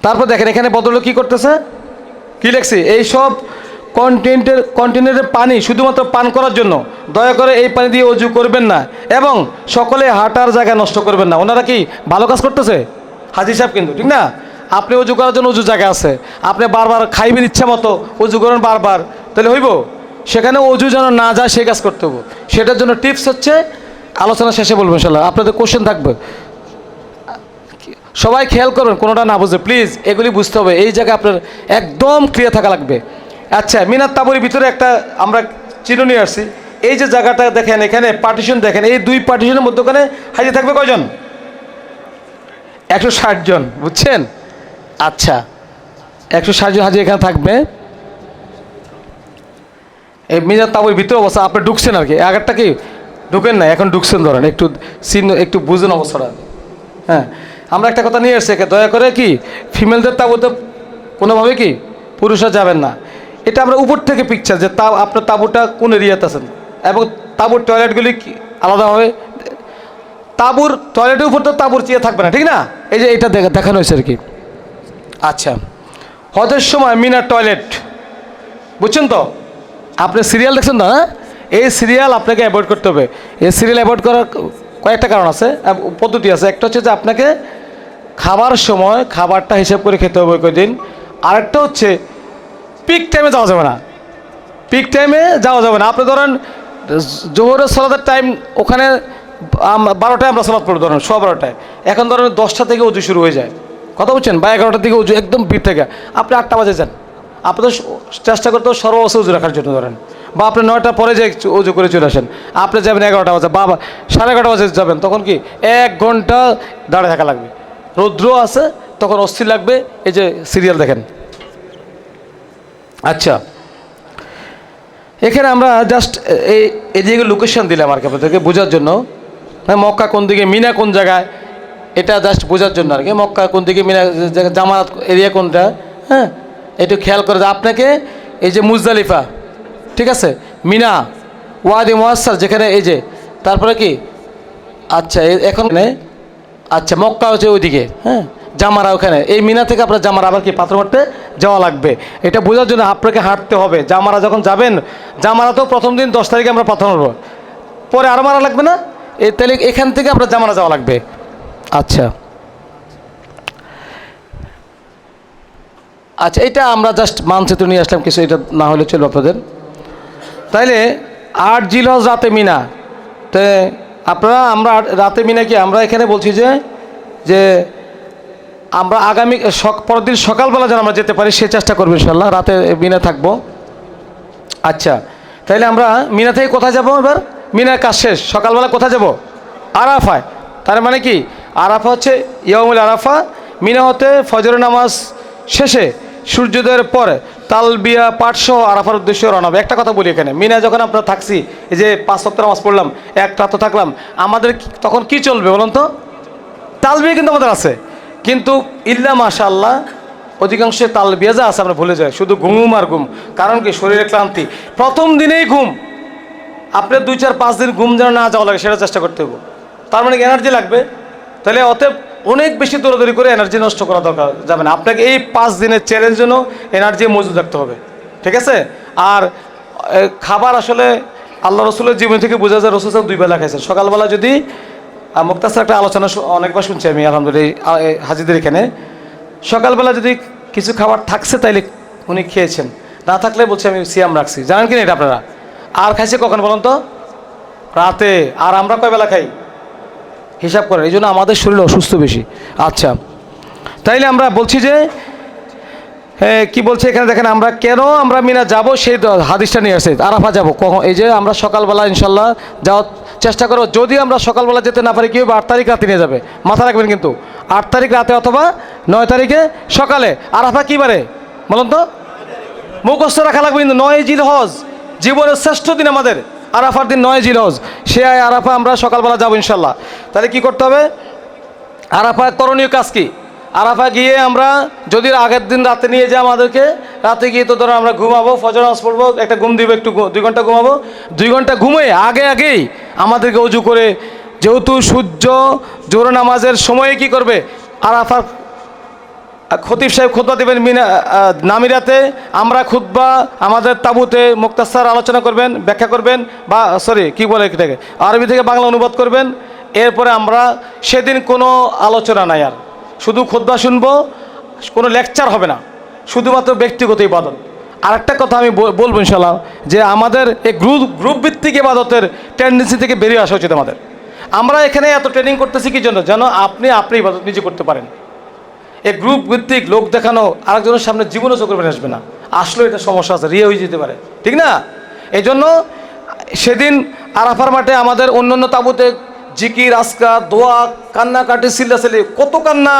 তারপর দেখেন এখানে ভদ্রলোক কী করতেছে, কী লেখছে? এই সব কন্টেনারের পানি শুধুমাত্র পান করার জন্য, দয়া করে এই পানি দিয়ে অজু করবেন না এবং সকলে হাঁটার জায়গা নষ্ট করবেন না। ওনারা কি ভালো কাজ করতেছে? হাজি সাহেব কিন্তু, ঠিক না? আপনি অজু করার জন্য অজু জায়গা আছে, আপনি বারবার খাইবেন ইচ্ছা মতো, অজু করেন বারবার, তাহলে হইব? সেখানে অজু যেন না যায় সেই কাজ করতে হবে। সেটার জন্য টিপস হচ্ছে আলোচনা শেষে বলবো ইনশাল্লাহ। আপনাদের কোশ্চেন থাকবে, সবাই খেয়াল করবেন, কোনোটা না বুঝে প্লিজ, এগুলি বুঝতে হবে। এই জায়গায় আপনার একদম ক্লিয়ার থাকা লাগবে। আচ্ছা, মিনার তাবুরের ভিতরে একটা আমরা চিহ্ন নিয়ে আসছি। এই যে জায়গাটা দেখেন, এখানে পার্টিশন দেখেন, এই 2 পার্টিশনের মধ্যখানে হাজির থাকবে কয়জন? 160 জন, বুঝছেন? আচ্ছা, 160 জন হাজির এখানে থাকবে। এই মিনার তাবুরের ভিতরে অবস্থা আপনি ঢুকছেন আর কি, আগেরটা কি ঢুকেন না, এখন ঢুকছেন। ধরেন একটু চিহ্ন একটু বুঝুন অবস্থাটা। হ্যাঁ, আমরা একটা কথা নিয়ে এসেছি, দয়া করে কি ফিমেলদের তাবুতে কোনোভাবে কি পুরুষরা যাবেন না। এটা আমরা উপর থেকে পিকচার যে আপনার তাঁবুটা কোন এরিয়াতে আছেন এবং তাঁবুর টয়লেটগুলি আলাদাভাবে। তাঁবুর টয়লেটের উপর তো তাঁবুর চেয়ে থাকবে না, ঠিক না? এই যে এটা দেখানো হয়েছে আর কি। আচ্ছা, হজের সময় মিনার টয়লেট, বুঝছেন তো? আপনি সিরিয়াল দেখছেন না, এই সিরিয়াল আপনাকে অ্যাভয়েড করতে হবে। এই সিরিয়াল অ্যাভয়েড করার কয়েকটা কারণ আছে, পদ্ধতি আছে। একটা হচ্ছে যে আপনাকে খাবার সময় খাবারটা হিসাব করে খেতে হবে ওই দিন। আরেকটা হচ্ছে পিক টাইমে যাওয়া যাবে না, পিক টাইমে যাওয়া যাবে না। আপনি ধরেন জোহরের সালাতের টাইম ওখানে 12টায় আমরা সালাত পড়ি, ধরেন 12:15, এখন ধরেন 10টা থেকে উজু শুরু হয়ে যায়, কথা বলছেন, বা 11টার দিকে উজু একদম ভিড় থেকে আপনি 8টা বাজে যান, আপনি তো চেষ্টা করতে হবে সর্বস্ব উজু রাখার জন্য ধরেন, বা আপনি 9টার পরে যে উজু করে চলে আসেন, আপনি যাবেন 11টা বাজে বা 11:30 বাজে যাবেন, তখন কি 1 ঘন্টা দাঁড়িয়ে থাকা লাগবে, রৌদ্র আছে, তখন অস্থির লাগবে। এই যে সিরিয়াল দেখেন। আচ্ছা, এখানে আমরা জাস্ট এই দিকে লোকেশন দিলাম আর কি আপনাদেরকে বোঝার জন্য। হ্যাঁ, মক্কা কোন দিকে, মিনা কোন জায়গায়, এটা জাস্ট বোঝার জন্য আর কি। মক্কা কোন দিকে, মিনা জামাত এরিয়া কোনটা, হ্যাঁ একটু খেয়াল করে আপনাকে। এই যে মুজদালিফা, ঠিক আছে, মিনা, ওয়াদি মুয়াসসার যেখানে, এই যে তারপরে কি, আচ্ছা এখন আচ্ছা মক্কা হচ্ছে ওইদিকে, হ্যাঁ জামারা ওখানে, এই মিনা থেকে আপনার জামারা আবার কি পাথর মারতে যাওয়া লাগবে। এটা বোঝার জন্য আপনাকে হাঁটতে হবে। জামারা যখন যাবেন, জামারা তো প্রথম দিন 10 তারিখে আমরা পাথর মারব, পরে আরও মারা লাগবে না, তাহলে এখান থেকে আপনার জামারা যাওয়া লাগবে। আচ্ছা আচ্ছা, এটা আমরা জাস্ট মানচিত্র নিয়ে আসলাম কিছু, এটা না হলে চলবে আপনাদের। তাইলে 8 জিলহজ রাতে মিনা, তো আপনারা আমরা রাতে মিনা কি আমরা এখানে বলছি যে আমরা আগামী পরের দিন সকালবেলা যেন আমরা যেতে পারি সে চেষ্টা করবো ইনশাল্লাহ, রাতে মিনা থাকবো। আচ্ছা, তাইলে আমরা মিনা থেকে কোথায় যাব এবার? মিনার কাজ শেষ, সকালবেলা কোথায় যাব? আরাফায়। তার মানে কি, আরাফা হচ্ছে ইয়াউমুল আরাফা। মিনা হতে ফজরের নামাজ শেষে সূর্যোদয়ের পরে তালবিয়া পাঠসহ আরাফার উদ্দেশ্যে রওনা হবে। একটা কথা বলি, এখানে মিনা যখন আমরা থাকছি, এই যে 5 ওয়াক্ত নামাজ পড়লাম, একটা তো থাকলাম, আমাদের তখন কি চলবে বলুন তো? তালবিয়া কিন্তু আমাদের আছে, কিন্তু ইল্লা মাশাআল্লাহ অধিকাংশ তালবিয়া যা আছে আমরা ভুলে যাই, শুধু ঘুম আর ঘুম। কারণ কি, শরীরে ক্লান্তি, প্রথম দিনেই ঘুম। আপনার 2, 4, 5 দিন ঘুম যেন না যাওয়া লাগে সেটা চেষ্টা করতে হবে। তার মানে এনার্জি লাগবে, তাহলে অতএব অনেক বেশি দৌড়াদৌড়ি করে এনার্জি নষ্ট করা দরকার যাবে না। আপনাকে এই 5 দিনের চ্যালেঞ্জ জন্য এনার্জি মজুদ রাখতে হবে, ঠিক আছে? আর খাবার আসলে আল্লাহ রসুলের জীবন থেকে বোঝা যায়, রসুল 2 বেলা খাইছেন। সকালবেলা যদি মুক্তাসার একটা আলোচনা অনেকবার শুনছি আমি আলহামদুলিল্লাহ হাজিদের এখানে, সকালবেলা যদি কিছু খাবার থাকছে তাইলে উনি খেয়েছেন, না থাকলে বলছে আমি সিয়াম রাখছি। জানেন কি না এটা আপনারা? আর খাইছে কখন বলুন তো? রাতে। আর আমরা কয় বেলা খাই হিসাব করেন, এই জন্য আমাদের শরীর অসুস্থ বেশি। আচ্ছা, তাইলে আমরা বলছি যে কি বলছে এখানে দেখেন, আমরা কেন আমরা মিনা যাব সেই হাদিসটা নিয়ে আসছে। আরাফা যাব কখন? এই যে আমরা সকালবেলা ইনশাল্লাহ যাওয়ার চেষ্টা করবো। যদি আমরা সকালবেলা যেতে না পারি, কি হবে? 8 তারিখ রাতে নিয়ে যাবে, মাথা রাখবেন কিন্তু। 8 তারিখ রাতে অথবা 9 তারিখে সকালে। আরাফা কী বারে বলুন তো? মুখস্থ রাখা লাগবে কিন্তু। 9 জিলহজ জীবনের শ্রেষ্ঠ দিন আমাদের, আরাফার দিন 9 জিলহজ। সে আরাফা আমরা সকালবেলা যাবো ইনশাল্লাহ। তাহলে কি করতে হবে? আরাফা করণীয় কাজ কি? আরাফা গিয়ে আমরা যদি আগের দিন রাতে নিয়ে যাই আমাদেরকে, রাতে গিয়ে তো ধরো আমরা ঘুমাবো, ফজর নামাজ পড়বো, একটা ঘুম দিব, একটু 2 ঘন্টা ঘুমাবো। 2 ঘন্টা ঘুমে আগেই আমাদেরকে উজু করে, যেহেতু সূর্য জোহর নামাজের সময়ে কি করবে? আরাফার খতিব সাহেব খুতবা দেবেন নামিরাতে, আমরা খুতবা আমাদের তাবুতে মুক্তাসার আলোচনা করবেন, ব্যাখ্যা করবেন, বা সরি কি বলে এটাকে আরবি থেকে বাংলা অনুবাদ করবেন। এরপরে আমরা সেদিন কোনো আলোচনা নাই, আর শুধু খুতবা শুনবো, কোনো লেকচার হবে না, শুধুমাত্র ব্যক্তিগত ইবাদত। আর একটা কথা আমি বলবো ইনশাল্লাহ, যে আমাদের এই গ্রুপ ভিত্তিক ইবাদতের টেন্ডেন্সি থেকে বেরিয়ে আসা উচিত আমাদের। আমরা এখানে এত ট্রেনিং করতেছি কি জন্য? যেন আপনি ইবাদত নিজে করতে পারেন। এই গ্রুপ ভিত্তিক লোক দেখানো, আরেকজনের সামনে জীবনও চোখ করে আসবে না, আসলে এটা সমস্যা আছে, রিয়ে হয়ে যেতে পারে, ঠিক না? এই জন্য সেদিন আরাফার মাঠে আমাদের অন্যান্য তাবুতে জিকির, আজকার, দোয়া, কান্নাকাটি, চিল্লাচিল্লি, কত কান্না।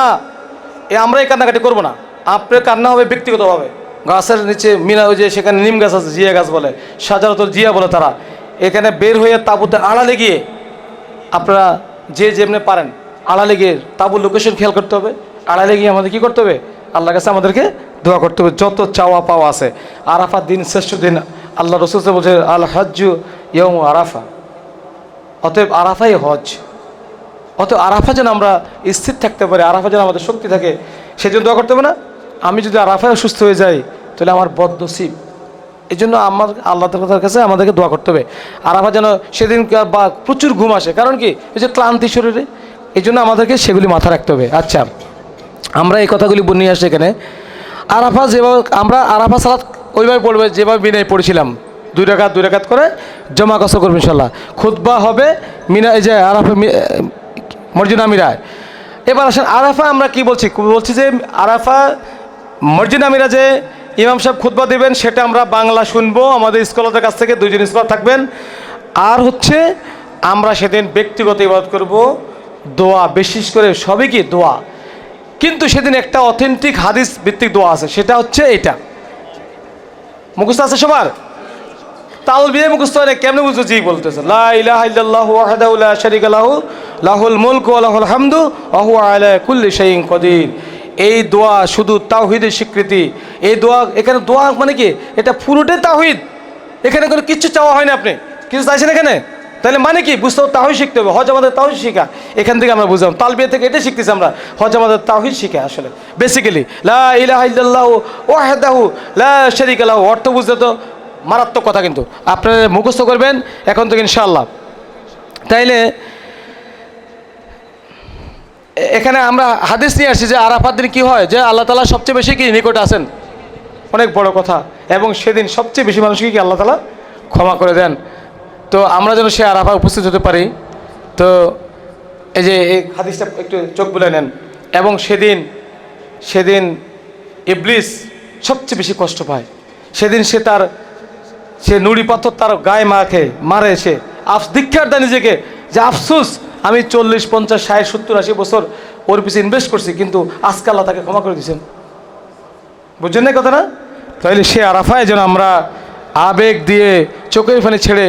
আমরা এই কান্নাকাটি করবো না, আপনার কান্না হবে ব্যক্তিগতভাবে। গাছের নিচে মিনা, ওই যে সেখানে নিম গাছ আছে, জিয়া গাছ বলে, সাজারতর জিয়া বলে তারা, এখানে বের হয়ে তাবুতে আড়ালে গিয়ে আপনারা যে যেমনি পারেন আড়ালে গিয়ে তাবুর লোকেশন খেয়াল করতে হবে। আড়ালে গিয়ে আমাদের কী করতে হবে? আল্লাহর কাছে আমাদেরকে দোয়া করতে হবে, যত চাওয়া পাওয়া আছে। আরাফার দিন শ্রেষ্ঠ দিন, আল্লাহ রসুল বলছে আল হজ্জু ইয়ৌম আরাফা, অতএব আরাফাই হজ। অতএব আরাফা যেন আমরা স্থির থাকতে পারি, আরাফা যেন আমাদের শক্তি থাকে, সেজন্য দোয়া করতে হবে না? আমি যদি আরাফায় অসুস্থ হয়ে যাই তাহলে আমার বদনসিব, এই জন্য আমার আল্লাহ তাআলার কাছে আমাদেরকে দোয়া করতে হবে। আরাফা যেন সেদিন বা প্রচুর ঘুম আসে, কারণ কি এই যে ক্লান্তি শরীরে, এই জন্য আমাদেরকে সেগুলি মাথা রাখতে হবে। আচ্ছা, আমরা এই কথাগুলি নিয়ে আসছি এখানে। আরাফা যেভাবে আমরা আরাফা সালাত ওইভাবে পড়বে যেভাবে মিনায় পড়েছিলাম, 2 রাকাত করে জমা কসর করবো ইনশাল্লাহ। খুতবা হবে মিনা, এই যে আরাফা মসজিদ আমিরায়। এবার আসেন আরাফা আমরা কি বলছি যে আরাফা মসজিদ আমিরা যে ইমাম সাহেব খুতবা দেবেন সেটা আমরা বাংলা শুনবো আমাদের স্কলারদের কাছ থেকে, 2 জন স্কলার থাকবেন। আর হচ্ছে আমরা সেদিন ব্যক্তিগত ইবাদত করব, দোয়া, বিশেষ করে সবই কি দোয়া। কিন্তু সেদিন একটা অথেন্টিক হাদিস ভিত্তিক দোয়া আছে, সেটা হচ্ছে এটা। মুখস্থ আছে সবার? তালবিয়ে মুখস্থ হয় না, কেমনে বুঝছো? জি বলতেছে, লা ইলাহা ইল্লাল্লাহু ওয়াহদাহু লা শারীকা লাহু লাহুল মুলকু ওয়া লাহুল হামদু ওয়া হুয়া আলা কুল্লি শাইইন কাদির। এই দোয়া শুধু তাওহীদের স্বীকৃতি। এই দোয়া, এখানে দোয়া মানে কি, এটা পুরোটাই তাওহীদ। এখানে কোনো কিছু চাওয়া হয় না, আপনি কিছু চাইছেন এখানে, তাহলে মানে কি বুঝতে হবে, তাওহীদ শিখতে হবে। হজ আমাদের তাওহীদ শিখা, এখান থেকে আমরা বুঝলাম। তালবিয়া থেকে এটা শিখতেছি আমরা, হজ আমাদের তাওহীদ শিখা। আসলে বেসিক্যালি লা ইলাহা ইল্লাল্লাহু ওয়াহদাহু লা শারীকা লাহু অর্থ বুঝতে তো মারাত্মক কথা, কিন্তু আপনারা মুখস্থ করবেন এখন থেকে ইনশাআল্লাহ। তাইলে এখানে আমরা হাদিস নিয়ে আসছি যে আরাফার দিন কী হয়, যে আল্লাহ তাআলা সবচেয়ে বেশি কি নিকটে আছেন, অনেক বড় কথা। এবং সেদিন সবচেয়ে বেশি মানুষকে কি আল্লাহ তাআলা ক্ষমা করে দেন। তো আমরা যেন সে আরাফা উপস্থিত হতে পারি। তো এই যে এই হাদিসটা একটু চোখ বুলে নেন। এবং সেদিন ইবলিস সবচেয়ে বেশি কষ্ট পায়। সেদিন সে নুড়ি পাথর তার গায়ে মারে, সে দীক্ষার দেয় নিজেকে যে আফসোস, আমি 40, 50, 60, 70, 80 বছর ওর পিছিয়ে ইনভেস্ট করছি, কিন্তু আজকে আল্লাহ তাকে ক্ষমা করে দিয়েছেন। বুঝছেন না কথা না? তাহলে সে আরাফায় যেন আমরা আবেগ দিয়ে চোখের পানি ছেড়ে,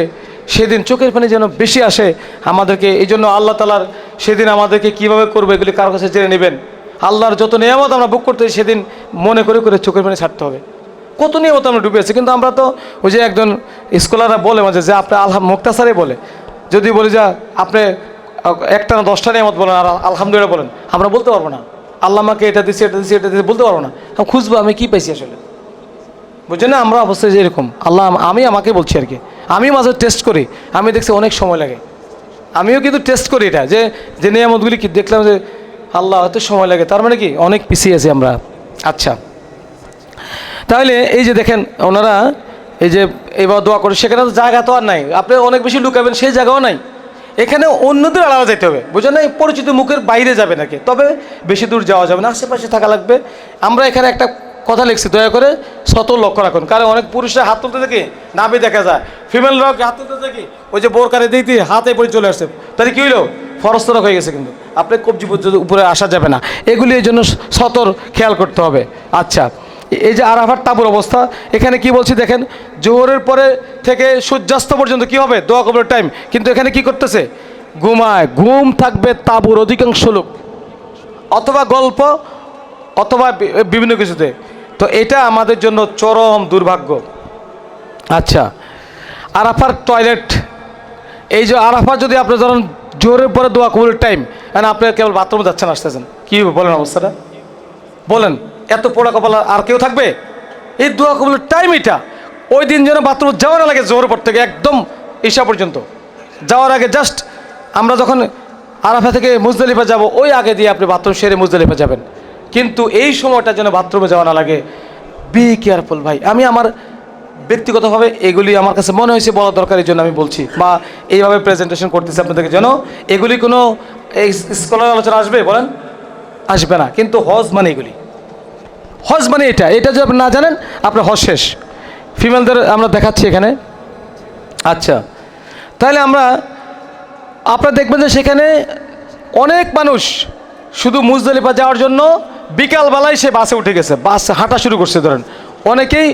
সেদিন চোখের পানি যেন বেশি আসে আমাদেরকে। এই জন্য আল্লাহ তাআলার সেদিন আমাদেরকে কীভাবে করবো এগুলি কারো কাছে জেনে নেবেন। আল্লাহর যত নিয়ামত আমরা ভোগ করতে সেদিন মনে করে চোখের পানি ছাড়তে হবে। কত নিয়মত আমরা ডুবে আছি, কিন্তু আমরা তো ওই যে একজন স্কলাররা বলে মাঝে যে আপনি মুক্তাসারে বলে, যদি বলি যে আপনি একটা না 10টা নিয়ামত বলেন আর আলহামদুলিল্লাহ বলেন, আমরা বলতে পারবো না। আল্লাহ আমাকে এটা দিচ্ছে, এটা দিচ্ছে, এটা দিচ্ছে বলতে পারবো না। খুঁজবো আমি কি পাইছি আসলে, বুঝছেন না? আমরা অবশ্যই যে এরকম আল্লাহ, আমি আমাকে বলছি আর কি, আমি মাঝে টেস্ট করি, আমি দেখছি অনেক সময় লাগে। আমিও কিন্তু টেস্ট করি এটা, যে নিয়ামতগুলি কি দেখলাম যে আল্লাহ হয়তো সময় লাগে, তার মানে কি অনেক পিছিয়ে আছি আমরা। আচ্ছা, তাহলে এই যে দেখেন ওনারা এই যে এবার দোয়া করে, সেখানে তো জায়গা তো আর নাই, আপনি অনেক বেশি লুকাবেন সেই জায়গাও নাই। এখানে অন্যদের আলাদা যেতে হবে, বুঝলেন না? পরিচিত মুখের বাইরে যাবে নাকি, তবে বেশি দূর যাওয়া যাবে না, আশেপাশে থাকা লাগবে। আমরা এখানে একটা কথা লিখছি, দয়া করে শত লক্ষ্য রাখুন। কারণ অনেক পুরুষরা হাত তুলতে দেখি নাভি দেখা যায়, ফিমেলরা হাত তুলতে দেখি ওই যে বোরকারে দিতে হাতে পরে চলে আসছে, তাহলে কী হইলো, ফরস্তরক হয়ে গেছে। কিন্তু আপনি কবজি পর্যন্ত উপরে আসা যাবে না, এগুলি এই জন্য খেয়াল করতে হবে। আচ্ছা, এই যে আরাফার তাঁবুর অবস্থা, এখানে কি বলছি দেখেন, জোহরের পরে থেকে সূর্যাস্ত পর্যন্ত কি হবে, দোয়া কবুলের টাইম। কিন্তু এখানে কি করতেছে, ঘুম থাকবে তাঁবুর অধিকাংশ লোক, অথবা গল্প, অথবা বিভিন্ন কিছুতে। তো এটা আমাদের জন্য চরম দুর্ভাগ্য। আচ্ছা, আরাফার টয়লেট, এই যে আরাফা যদি আপনি ধরেন জোহরের পরে দোয়া কবুলের টাইম, মানে আপনি কেবল বাথরুমে যাচ্ছেন আসতেছেন, কী বলেন অবস্থাটা বলেন, এত পোড়া কপাল আর কেউ থাকবে? এই দোয়া কবুলের টাইম এটা, ওই দিন যেন বাথরুম যাওয়া না লাগে, জোহরের পর থেকে একদম ঈশা পর্যন্ত যাওয়ার আগে জাস্ট আমরা যখন আরাফা থেকে মুজদালিফা যাব, ওই আগে দিয়ে আপনি বাথরুম সেরে মুজদালিফা যাবেন। কিন্তু এই সময়টা যেন বাথরুমে যাওয়া না লাগে, বি কেয়ারফুল ভাই। আমি আমার ব্যক্তিগতভাবে এগুলি আমার কাছে মনে হয়েছে বলা দরকার, এই জন্য আমি বলছি, বা এইভাবে প্রেজেন্টেশন করতেছি আপনাদেরকে, যেন এগুলি কোনো স্কলার আলোচনা আসবে বলেন, আসবে না। কিন্তু হজ মানে এগুলি, হজ মানে এটা যদি আপনি না জানেন আপনার হজ শেষ। ফিমেলদের আমরা দেখাচ্ছি এখানে। আচ্ছা, তাহলে আপনারা দেখবেন যে সেখানে অনেক মানুষ শুধু মুজদালিফা যাওয়ার জন্য বিকালবেলায় সে বাসে উঠে গেছে, বাস হাঁটা শুরু করছে। ধরেন অনেকেই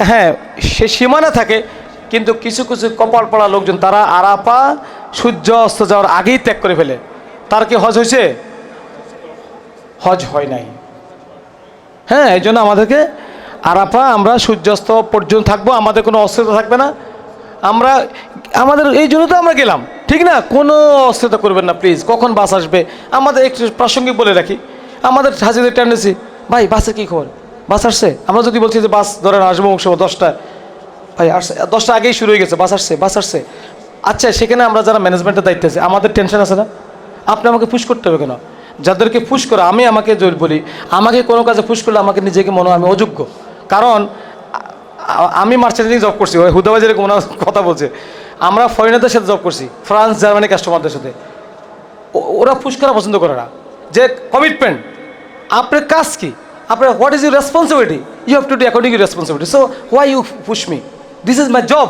হ্যাঁ সে সীমানা থাকে, কিন্তু কিছু কিছু কপাল পড়া লোকজন তারা আরাফা সূর্য অস্ত যাওয়ার আগেই ত্যাগ করে ফেলে। তার কি হজ হয়েছে? হজ হয় নাই। হ্যাঁ, এই জন্য আমাদেরকে আরাফা আমরা সূর্যাস্ত পর্যন্ত থাকবো, আমাদের কোনো অস্থিরতা থাকবে না। আমাদের এই জন্য তো আমরা গেলাম, ঠিক না? কোনো অস্থিরতা করবেন না প্লিজ, কখন বাস আসবে। আমাদের একটু প্রাসঙ্গিক বলে রাখি, আমাদের হাজিদের টেন্ডেন্সি, ভাই বাসের কী খবর, বাস আসছে, আমরা যদি বলছি যে বাস ধরেন আসবো অংশ 10টায়, ভাই আসছে 10টা আগেই শুরু হয়ে গেছে, বাস আসছে বাস আসছে। আচ্ছা, সেখানে আমরা যারা ম্যানেজমেন্টের দায়িত্বে আছে আমাদের টেনশন আছে না? আপনি আমাকে পুশ করতে হবে কেন? যাদেরকে পুশ করে আমি আমাকে বলি, আমাকে কোনো কাজে পুশ করলে আমাকে নিজেকে মনে হয় আমি অযোগ্য। কারণ আমি মার্চেন্টিং জব করছি, ওই হুদাবাই যেরকম ওনার কথা বলছে, আমরা ফরেনারদের সাথে জব করছি, ফ্রান্স জার্মানি কাস্টমারদের সাথে। ওরা পুশ করা পছন্দ করে না, যে কমিটমেন্ট। আপনার কাজ কি? আপনার what is your responsibility? You have to do according your responsibility. So why you push me? This is my job.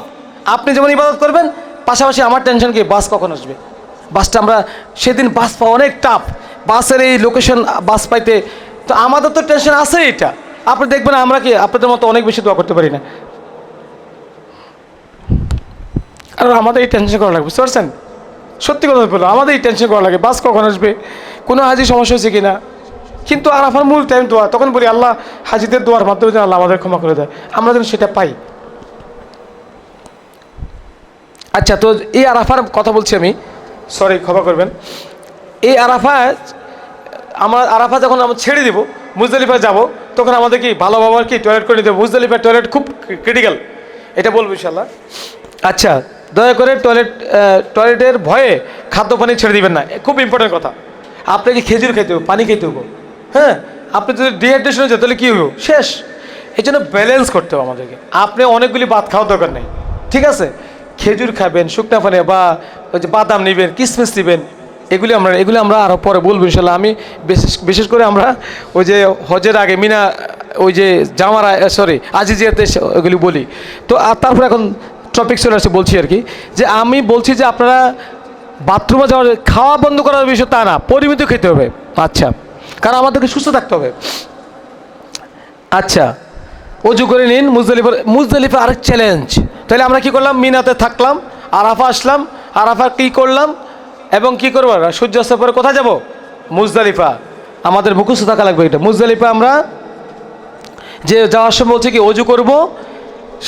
আপনি যেমন ইবাদত করবেন, পাশাপাশি আমার টেনশন কি বাস কখন আসবে। বাসটা আমরা সেদিন বাস পাওয়া অনেক টাফ, বাসের এই লোকেশন বাস পাইতে, তো আমাদের তো টেনশন আছে। এটা আপনি দেখবেন আমরা কি আপনাদের মতো অনেক বেশি দোয়া করতে পারি না, আর আমাদের এই টেনশন করা লাগবে, বুঝতে পারছেন? সত্যি কথা বললো, আমাদের এই টেনশন করা লাগে বাস কখন আসবে, কোনো হাজি সমস্যা হয়েছে কি না। কিন্তু আরাফার মূল টাইম দোয়া, তখন বলি আল্লাহ হাজিদের দোয়ার মাধ্যমে যেন আল্লাহ আমাদের ক্ষমা করে দেয়, আমরা যেন সেটা পাই। আচ্ছা, তো এই আরাফার কথা বলছি আমি, সরি ক্ষমা করবেন। এই আরাফা যখন আমরা ছেড়ে দিব, মুজদালিফা যাব, তখন আমাদের কি ভালো ব্যবহার কি টয়লেট করে নিতে হবে। মুজদালিফার টয়লেট খুব ক্রিটিক্যাল, এটা বলবো ইনশাল্লাহ। আচ্ছা, দয়া করে টয়লেটের ভয়ে খাদ্য পানি ছেড়ে দিবেন না, খুব ইম্পর্টেন্ট কথা। আপনাকে খেজুর খেতে হবে, পানি খেতে হবে, হ্যাঁ। আপনি যদি ডিহাইড্রেশন হয়ে যায় তাহলে কী হইব, শেষ। এই জন্য ব্যালেন্স করতে হবে আমাদেরকে। আপনি অনেকগুলি ভাত খাওয়ার দরকার নেই, ঠিক আছে? খেজুর খাবেন, শুকনা পানি বা ওই যে বাদাম নেবেন, কিশমিশ নেবেন, এগুলি আমরা আরও পরে বলবো ইনশাল্লাহ। আমি বিশেষ করে আমরা ওই যে হজের আগে মিনা ওই যে জামারা আজিজিয়াতে ওইগুলি বলি। তো আর তারপরে এখন টপিক চলে আসছে, বলছি আর কি, যে আমি বলছি যে আপনারা বাথরুমে যাওয়ার, খাওয়া বন্ধ করার বিষয় তা না, পরিমিত খেতে হবে। আচ্ছা, কারণ আমাদেরকে সুস্থ থাকতে হবে। আচ্ছা, অজু করে নিন। মুজদালিফা আরেক চ্যালেঞ্জ। তাহলে আমরা কি করলাম? মিনাতে থাকলাম, আরাফা আসলাম, আরাফা কি করলাম এবং কি করবো? সূর্যাস্তের পরে কোথায় যাব? মুজদালিফা। আমাদের মুখস্থ থাকা লাগবে এটা। মুজদালিফা আমরা যে যাওয়ার সময় বলছি কি অজু করব,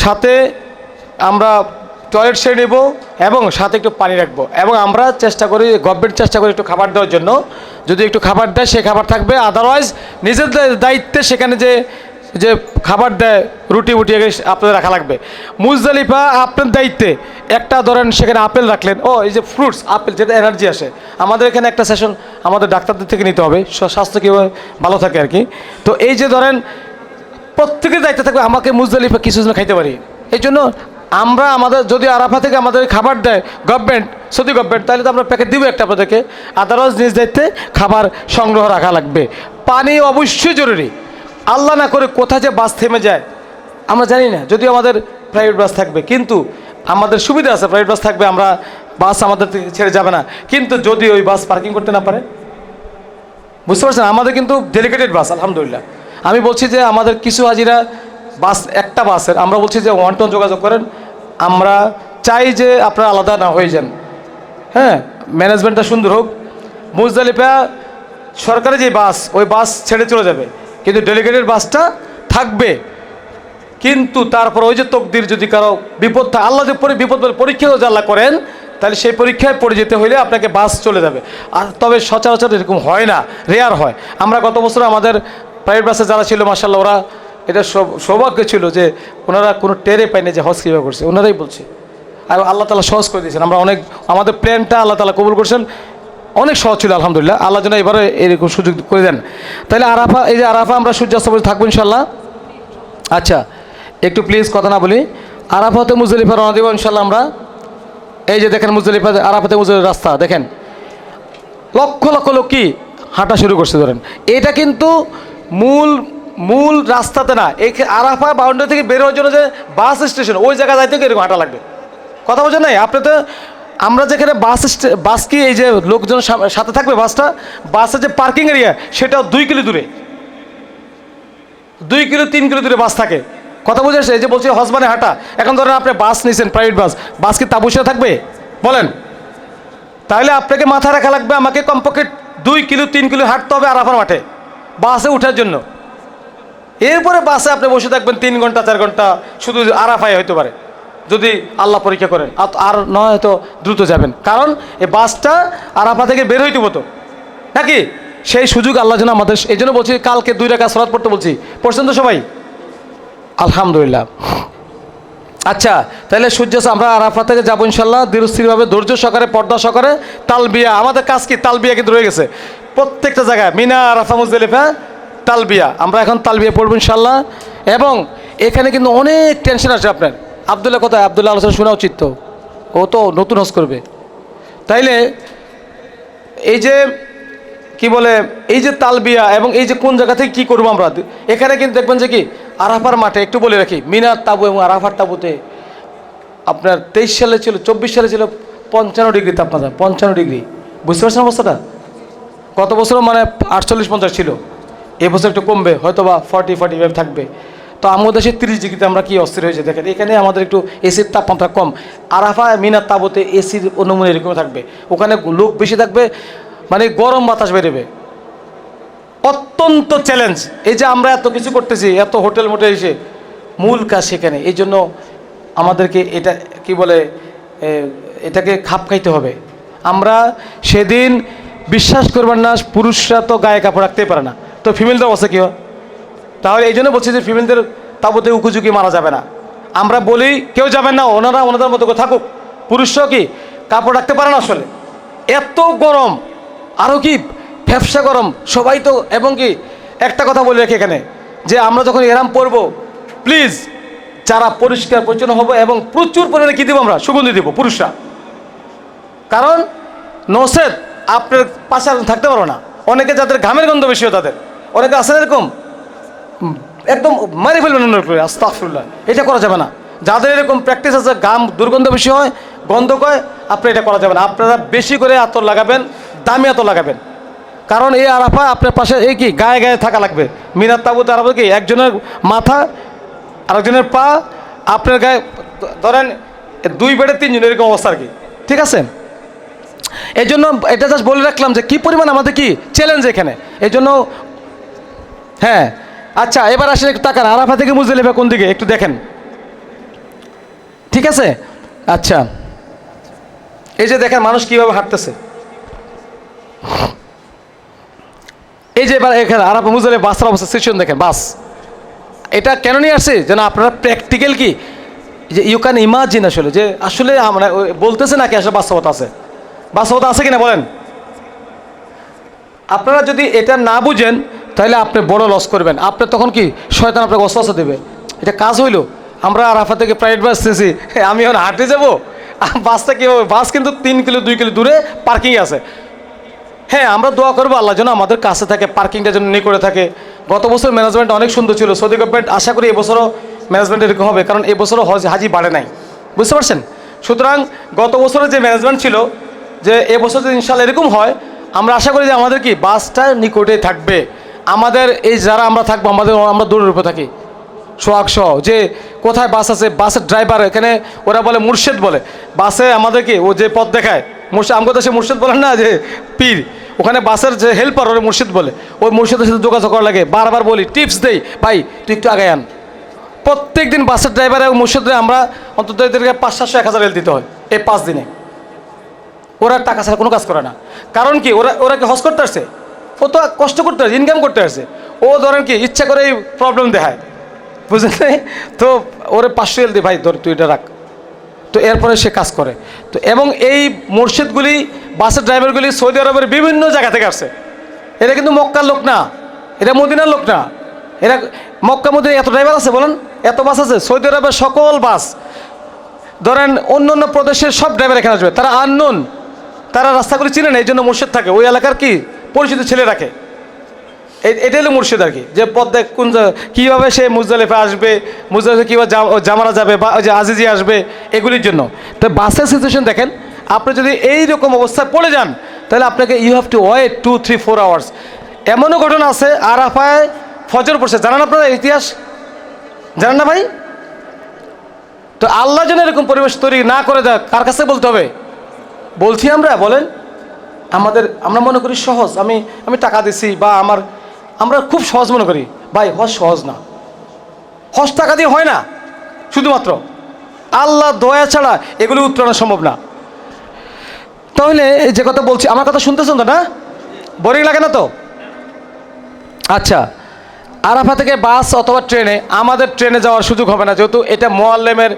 সাথে আমরা টয়লেট সেরে নেব এবং সাথে একটু পানি রাখবো। এবং আমরা চেষ্টা করি, গভর্নমেন্ট চেষ্টা করি একটু খাবার দেওয়ার জন্য। যদি একটু খাবার দেয় সে খাবার থাকবে, আদারওয়াইজ নিজের দায়িত্বে সেখানে যে খাবার দেয় রুটি আপনাদের রাখা লাগবে। মুজদালিফা আপনার দায়িত্বে একটা ধরেন সেখানে আপেল রাখলেন, এই যে ফ্রুটস, আপেল যেটা এনার্জি আসে। আমাদের এখানে একটা সেশন আমাদের ডাক্তারদের থেকে নিতে হবে, স্বাস্থ্য কীভাবে ভালো থাকে আর কি। তো এই যে ধরেন প্রত্যেকের দায়িত্ব থাকবে আমাকে মুজদালিফা কিছু যেন খাইতে পারি। এই জন্য আমরা আমাদের যদি আরাফা থেকে আমাদের খাবার দেয় গভর্নমেন্ট, সৌদি গভর্নমেন্ট, তাহলে তো আমরা প্যাকেট দিব একটা আপনাদেরকে। আদারওয়াইজ নিজ দায়িত্বে খাবার সংগ্রহ রাখা লাগবে। পানি অবশ্যই জরুরি। আল্লাহ না করে কোথায় যে বাস থেমে যায় আমরা জানি না। যদিও আমাদের প্রাইভেট বাস থাকবে, কিন্তু আমাদের সুবিধা আছে, প্রাইভেট বাস থাকবে, আমরা বাস আমাদের থেকে ছেড়ে যাবে না। কিন্তু যদি ওই বাস পার্কিং করতে না পারে, বুঝতে পারছেন? আমাদের কিন্তু ডেলিকেটেড বাস, আলহামদুলিল্লাহ। আমি বলছি যে আমাদের কিছু হাজিরা বাস, একটা বাসের আমরা বলছি যে 1 টন যোগাযোগ করেন। আমরা চাই যে আপনারা আলাদা না হয়ে যান, হ্যাঁ, ম্যানেজমেন্টটা সুন্দর হোক। মুজদালিফা সরকারি যে বাস, ওই বাস ছেড়ে চলে যাবে, কিন্তু ডেলিগেটেড বাসটা থাকবে। কিন্তু তারপর ওই যে তকদির, যদি কারো বিপদ থাকে, আল্লাহ যে বিপদ পরীক্ষা আল্লাহ করেন, তাহলে সেই পরীক্ষায় পড়ে যেতে হইলে আপনাকে বাস চলে যাবে। আর তবে সচরাচর এরকম হয় না, রেয়ার হয়। আমরা গত বছর আমাদের প্রাইভেট বাসে যারা ছিল মাশাআল্লাহ, ওরা এটা সৌভাগ্য ছিল যে ওনারা কোনো টেরে পায়নি যে হজ কীভাবে করছে, ওনারাই বলছে। আর আল্লাহ তাআলা সহজ করে দিয়েছেন। আমরা আমাদের প্ল্যানটা আল্লাহ তাআলা কবুল করছেন, অনেক সহজ ছিল আলহামদুলিল্লাহ। আল্লাহ যেন এবারে এরকম সুযোগ করে দেন। তাহলে আরাফা, এই যে আরাফা আমরা সূর্যাস্ত পর্যন্ত থাকবো ইনশাল্লাহ। আচ্ছা, একটু প্লিজ কথা না বলি। আরাফাতে মুজদালিফা রওনা দেব ইনশাল্লাহ আমরা। এই যে দেখেন মুজদালিফা, আরাফাতে মুজদালিফার রাস্তা দেখেন, লক্ষ লক্ষ লোক কি হাঁটা শুরু করছে। ধরেন এটা কিন্তু মূল রাস্তাতে না, এই আরাফা বাউন্ডারি থেকে বের হওয়ার জন্য যে বাস স্টেশন, ওই জায়গায় যাইতে এরকম হাঁটা লাগবে। কথা বলছেন নাই? আপনি তো, আমরা যেখানে বাস কি এই যে লোকজন সাথে থাকবে, বাসের যে পার্কিং এরিয়া সেটাও 2 কিলো দূরে, 2 কিলো 3 কিলো দূরে বাস থাকে। কথা বুঝে আসছে? এই যে বলছি হজবানে হাঁটা। এখন ধরেন আপনি বাস নিয়েছেন, প্রাইভেট বাস কি তাবুসে থাকবে বলেন? তাহলে আপনাকে মাথা রাখা লাগবে আমাকে কমপক্ষে 2 কিলো 3 কিলো হাঁটতে হবে আরাফার মাঠে বাসে ওঠার জন্য। এরপরে বাসে আপনি বসে থাকবেন 3 ঘন্টা 4 ঘন্টা, শুধু আরাফায় হইতে পারে যদি আল্লাহ পরীক্ষা করেন। আর নয় হয়তো দ্রুত যাবেন, কারণ এই বাসটা আরাফা থেকে বের হইতে হতো নাকি, সেই সুযোগ আল্লাহ যেন আমাদের, এই জন্য বলছি কালকে 2 রাকাত সালাত পড়তে বলছি। পড়ছেন তো সবাই? আলহামদুলিল্লাহ। আচ্ছা, তাহলে সূর্যাস্ত আমরা আরাফাত থেকে যাবো ইনশাল্লাহ ধীরস্থিরভাবে, ধৈর্য সহকারে, পর্দা সহকারে। তালবিয়া, আমাদের কাজ কি? তালবিয়া কিন্তু রয়ে গেছে প্রত্যেকটা জায়গায়, মিনা, আরাফা, মুজদালিফা, তালবিয়া। আমরা এখন তালবিয়া পড়বো ইনশাল্লাহ। এবং এখানে কিন্তু অনেক টেনশন আছে আপনার। আবদুল্লাহ কোথায়? আবদুল্লাহ আলোচনা শোনা উচিত তো, ও তো নতুন হজ করবে। তাইলে এই যে কি বলে, এই যে তালবিয়া এবং এই যে কোন জায়গা থেকে কী করবো আমরা, এখানে কিন্তু দেখবেন যে কি আরাফার মাঠে, একটু বলে রাখি, মিনার তাবু এবং আরাফার তাবুতে আপনার 23 সালে ছিল, 24 সালে ছিল 55 ডিগ্রি তাপমাত্রা, 55 ডিগ্রি। বুঝতে পারছেন অবস্থাটা? গত বছরও মানে 48-50 ছিল, এবছর একটু কমবে, হয়তো বা 40-45 থাকবে। তো আমাদের দেশে 30 ডিগ্রিতে আমরা কি অস্থির হয়েছে দেখেন। এখানে আমাদের একটু এসির তাপমাত্রা কম। আরাফা মিনার তাবুতে এসির অনুমতি এরকম থাকবে, ওখানে লোক বেশি থাকবে, মানে গরম বাতাস বেরোবে, অত্যন্ত চ্যালেঞ্জ। এই যে আমরা এত কিছু করতেছি, এত হোটেল মোটেল এসে, মূল কাজ সেখানে। এই জন্য আমাদেরকে এটা কি বলে, এটাকে খাপ খাইতে হবে। আমরা সেদিন বিশ্বাস করবেন না, পুরুষরা তো গায়ে কাপড় রাখতেই পারে না, তো ফিমেলদের অবস্থা কী হয়? তাহলে এই জন্য বলছি যে ফিমেলদের তাবুতে উকুঝুঁকি মারা যাবে না। আমরা বলি কেউ যাবেন না, ওনারা ওনাদের মতো করে থাকুক। পুরুষরাও কি কাপড় রাখতে পারে না আসলে, এত গরম, আরও কি ফ্যাপসা গরম সবাই তো। এবং কি একটা কথা বলে রাখি এখানে, যে আমরা যখন এরাম পরবো, প্লিজ যারা পরিষ্কার পরিচ্ছন্ন হবো এবং প্রচুর পরিমাণে কী দেবো আমরা, সুগন্ধি দেবো পুরুষরা। কারণ নসেদ আপনার পাশে থাকতে পারবো না। অনেকে যাদের ঘামের গন্ধ বেশি হয়, তাদের অনেকে আছে এরকম, একদম মারি ফেলবেন আস্তাগফিরুল্লাহ, এটা করা যাবে না। যাদের এরকম প্র্যাকটিস আছে, ঘাম দুর্গন্ধ বেশি হয়, গন্ধ কয়, আপনি এটা করা যাবে না। আপনারা বেশি করে আতর লাগাবেন, দামি আতর লাগাবেন। কারণ এই আরাফা আপনার পাশে এই কি গায়ে গায়ে থাকা লাগবে। মিনার তাবুতে আরাফা কি একজনের মাথা আরেকজনের পা, আপনার গায়ে ধরেন 2 বেডে 3 জন, এরকম অবস্থা আর কি, ঠিক আছে? এই জন্য এটা জাস্ট বলে রাখলাম যে কী পরিমাণ আমাদের কি চ্যালেঞ্জ এখানে, এই জন্য। হ্যাঁ, আচ্ছা, এবার আসেন একটু তাকান, আরাফা থেকে মুজদালিফা কোন দিকে একটু দেখেন, ঠিক আছে? আচ্ছা, এই যে দেখেন মানুষ কীভাবে হাঁটতেছে। এই যে এবার এখানে আরাফা মুজদালিফা বাসের অবস্থা, সিচুয়েশন দেখেন। বাস এটা কেন নিয়ে আসছে যেন আপনারা প্র্যাকটিক্যাল কি, যে ইউ ক্যান ইমাজিন আসলে, যে আসলে আমরা বলতেছে নাকি আসলে বাস্তবতা আছে, বাস্তবতা আছে কিনা বলেন। আপনারা যদি এটা না বুঝেন তাহলে আপনি বড় লস করবেন। আপনি তখন কি শয়তান আপনাকে ওয়াসওয়াসা দেবে, এটা কাজ হইলো। আমরা আরাফা থেকে প্রাইভেট বাস নিয়েছি, আমি এখন হাঁটে যাবো, বাসটা কী হবে? বাস কিন্তু 3 কিলো 2 কিলো দূরে পার্কিং আছে। হ্যাঁ, আমরা দোয়া করবো আল্লাহ যেন আমাদের কাছে থাকে, পার্কিংটা যেন নিকটে থাকে। গত বছর ম্যানেজমেন্ট অনেক সুন্দর ছিল, সৌদি গভর্নমেন্ট, আশা করি এবছরও ম্যানেজমেন্ট এরকম হবে, কারণ এবছরও হাজি বাড়ে নাই, বুঝতে পারছেন? সুতরাং গত বছরের যে ম্যানেজমেন্ট ছিল, যে এবছর যদি ইনশাল্লাহ এরকম হয়, আমরা আশা করি যে আমাদের কি বাসটা নিকটে থাকবে। আমাদের এই যারা আমরা থাকবো, আমরা দূরের উপরে থাকি সোহাগ সহ, যে কোথায় বাস আছে, বাসের ড্রাইভার, এখানে ওরা বলে মুর্শেদ বলে, বাসে আমাদের কি ও যে পথ দেখায়, আমাদের দেশে মুর্শেদ বলেন না, যে পীর, ওখানে বাসের যে হেল্পার ওরা মুর্শিদ বলে, ওই মুর্শিদের সাথে যোগাযোগ করা লাগে। বারবার বলি, টিপস দেই, ভাই তুই একটু আগে আন। প্রত্যেক দিন বাসের ড্রাইভার এবং মুর্শিদরে আমরা অন্তত এদেরকে 500-700-1000 এল দিতে হয় এই 5 দিনে। ওরা টাকা ছাড়া কোনো কাজ করে না। কারণ কি, ওরা কি হজ করতে আসছে? ও তো কষ্ট করতে আসছে, ইনকাম করতে আসছে। ও ধরেন কি ইচ্ছা করে এই প্রবলেম দেখায়, বুঝলেন? তো ওরে 500 এল দি, ভাই ধর তুই এটা রাখ। তো এরপরে সে কাজ করে। তো এবং এই মুর্শিদগুলি, বাসের ড্রাইভারগুলি সৌদি আরবের বিভিন্ন জায়গা থেকে আসছে। এরা কিন্তু মক্কার লোক না, এরা মদিনার লোক না। এরা মক্কা মদিনা এত ড্রাইভার আছে বলেন, এত বাস আছে। সৌদি আরবের সকল বাস, ধরেন অন্য অন্য প্রদেশের সব ড্রাইভার এখানে আসবে, তারা আননোন, তারা রাস্তাগুলি চিনে না, এই জন্য মুর্শিদ থাকে, ওই এলাকার কি পরিচিত ছেলে রাখে। এটাই হলো মুর্শিদ আর কি, যে পথে কোন কীভাবে সে মুজদালিফা আসবে, মুজদালিফা কীভাবে জামারা যাবে, বা ওই যে আজিজি আসবে, এগুলির জন্য। তো বাসের সিচুয়েশন দেখেন, আপনি যদি এই রকম অবস্থায় পড়ে যান, তাহলে আপনাকে you have to wait 2-3-4 hours. এমনও ঘটনা আছে, আরাফায় ফজর পড়ছে, জানেন আপনারা ইতিহাস? জানেন না ভাই? তো আল্লাহ যেন এরকম পরিবেশ তৈরি না করে দেয়, কার কাছে বলতে হবে? বলছি আমরা, বলেন। আমরা মনে করি সহজ, আমি টাকা দিছি, বা আমরা খুব সহজ মনে করি। ভাই হজ সহজ না, হজ টাকা দিয়ে হয় না, শুধুমাত্র আল্লাহ দয়া ছাড়া এগুলি উত্তরানো সম্ভব না। তাহলে যে কথা বলছি, আমার কথা শুনতেছেন তো না? বোরিং লাগে না তো? আচ্ছা, আরাফা থেকে বাস অথবা ট্রেনে, আমাদের ট্রেনে যাওয়ার সুযোগ হবে না, যেহেতু এটা মোয়াল্লেমের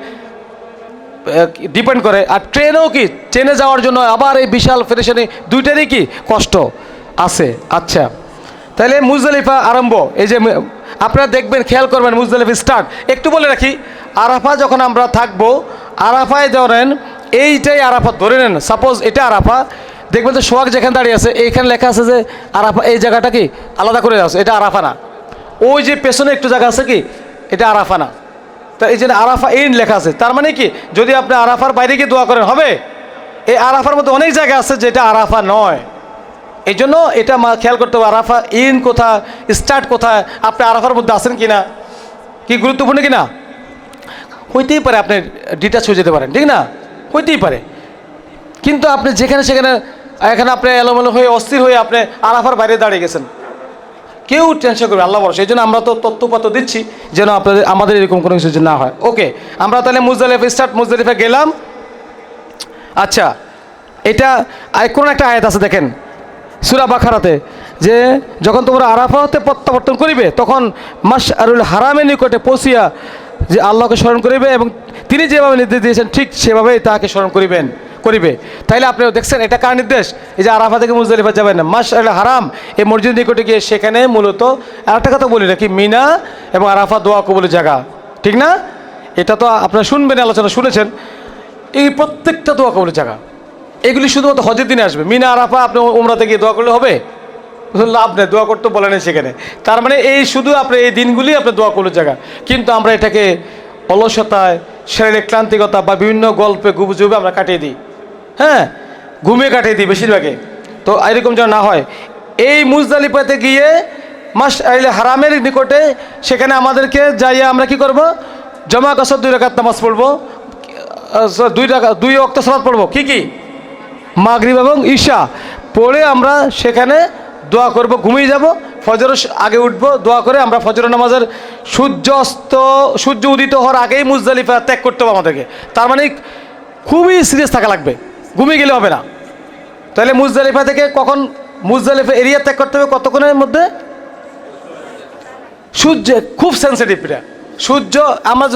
ডিপেন্ড করে। আর ট্রেনেও কি, ট্রেনে যাওয়ার জন্য আবার এই বিশাল পেরেশানি, দুইটারই কি কষ্ট আছে। আচ্ছা, তাহলে মুজদালিফা আরম্ভ। এই যে আপনারা দেখবেন, খেয়াল করবেন, মুজদালিফা স্টার্ট। একটু বলে রাখি, আরাফা যখন আমরা থাকবো, আরাফায় ধরেন এইটাই আরাফা ধরে নেন, সাপোজ এটা আরাফা, দেখবেন যে সোহাগ যেখানে দাঁড়িয়ে আছে এইখানে লেখা আছে যে আরাফা, এই জায়গাটা কি আলাদা করে আছে, এটা আরাফা না। ওই যে পেছনে একটু জায়গা আছে কি, এটা আরাফা না। তা এই যে আরাফা ইন লেখা আছে, তার মানে কি, যদি আপনি আরাফার বাইরে গিয়ে দোয়া করেন হবে। এই আরাফার মধ্যে অনেক জায়গা আছে যেটা আরাফা নয়, এই জন্য এটা খেয়াল করতে হবে। আরাফা ইন কোথায়, স্টার্ট কোথায়, আপনি আরাফার মধ্যে আছেন কি না, কি গুরুত্বপূর্ণ কি না। হইতেই পারে আপনি ডিটাচ হয়ে যেতে পারেন, ঠিক না, হইতেই পারে। কিন্তু আপনি যেখানে সেখানে, এখানে আপনি এলোমেলো হয়ে অস্থির হয়ে আপনি আরাফার বাইরে দাঁড়িয়ে গেছেন, কেউ টেনশন করবে, আল্লাহ ভরসা। এই জন্য আমরা তো তথ্যপত্র দিচ্ছি যেন আমাদের এরকম কোনো কিছু না হয়। ওকে, আমরা তাহলে মুজদালিফা স্টার্ট, মুজদালিফা গেলাম। আচ্ছা, এটা কোন একটা আয়াত আছে দেখেন সূরা বাকারাতে, যে যখন তোমরা আরাফা হতে প্রত্যাবর্তন করিবে তখন মাশআরুল হারামের নিকটে পৌঁছিয়া যে আল্লাহকে স্মরণ করিবে এবং তিনি যেভাবে নির্দেশ দিয়েছেন ঠিক সেভাবেই তাকে স্মরণ করিবে। তাইলে আপনি দেখছেন এটা কার নির্দেশ? এই যে আরাফা থেকে মুজদালিফা যাবেন না, মাশআরুল হারাম এই মসজিদের নিকটে গিয়ে সেখানে মূলত আরেকটা কথা বলি রাখি, মিনা এবং আরাফা দোয়া কবুলের জায়গা, ঠিক না? এটা তো আপনারা শুনবেন, আলোচনা শুনেছেন, এই প্রত্যেকটা দোয়া কবুলের জায়গা। এগুলি শুধুমাত্র হজের দিনে আসবে। মিনা আরাফা আপনি উমরাতে গিয়ে দোয়া করলে হবে? লাভ নেই, দোয়া করতে বলে নেই সেখানে। তার মানে এই শুধু আপনি এই দিনগুলি আপনার দোয়া কবুলের জায়গা। কিন্তু আমরা এটাকে অলসতায়, শারীরিক ক্লান্তিকতা বা বিভিন্ন গল্পে গুজবে আমরা কাটিয়ে দিই, হ্যাঁ, ঘুমিয়ে কাটিয়ে দিই বেশিরভাগে। তো এরকম যেন না হয়, এই মুজদালিফাতে গিয়ে মাশআরুল হারামের নিকটে সেখানে আমাদেরকে যাইয়া আমরা কি করব? জমা কসর 2 রাকাত নামাজ পড়বো, 2 ওয়াক্ত সালাত পড়বো। কি মাগরিব এবং ঈশা পড়ে আমরা সেখানে দোয়া করব, ঘুমিয়ে যাব, ফজর আগে উঠবো, দোয়া করে আমরা ফজর নামাজের সূর্য উদিত হওয়ার আগেই মুজদালিফা ত্যাগ করতে হবে আমাদেরকে। তার মানে খুবই সিরিয়াস থাকা লাগবে, ঘুমিয়ে গেলে হবে না। তাহলে মুজদালিফা থেকে কখন মুজদালিফা এরিয়া ত্যাগ করতে হবে? কতক্ষণের মধ্যে? সূর্য খুব সেন্সিটিভ এটা, সূর্য। আমরা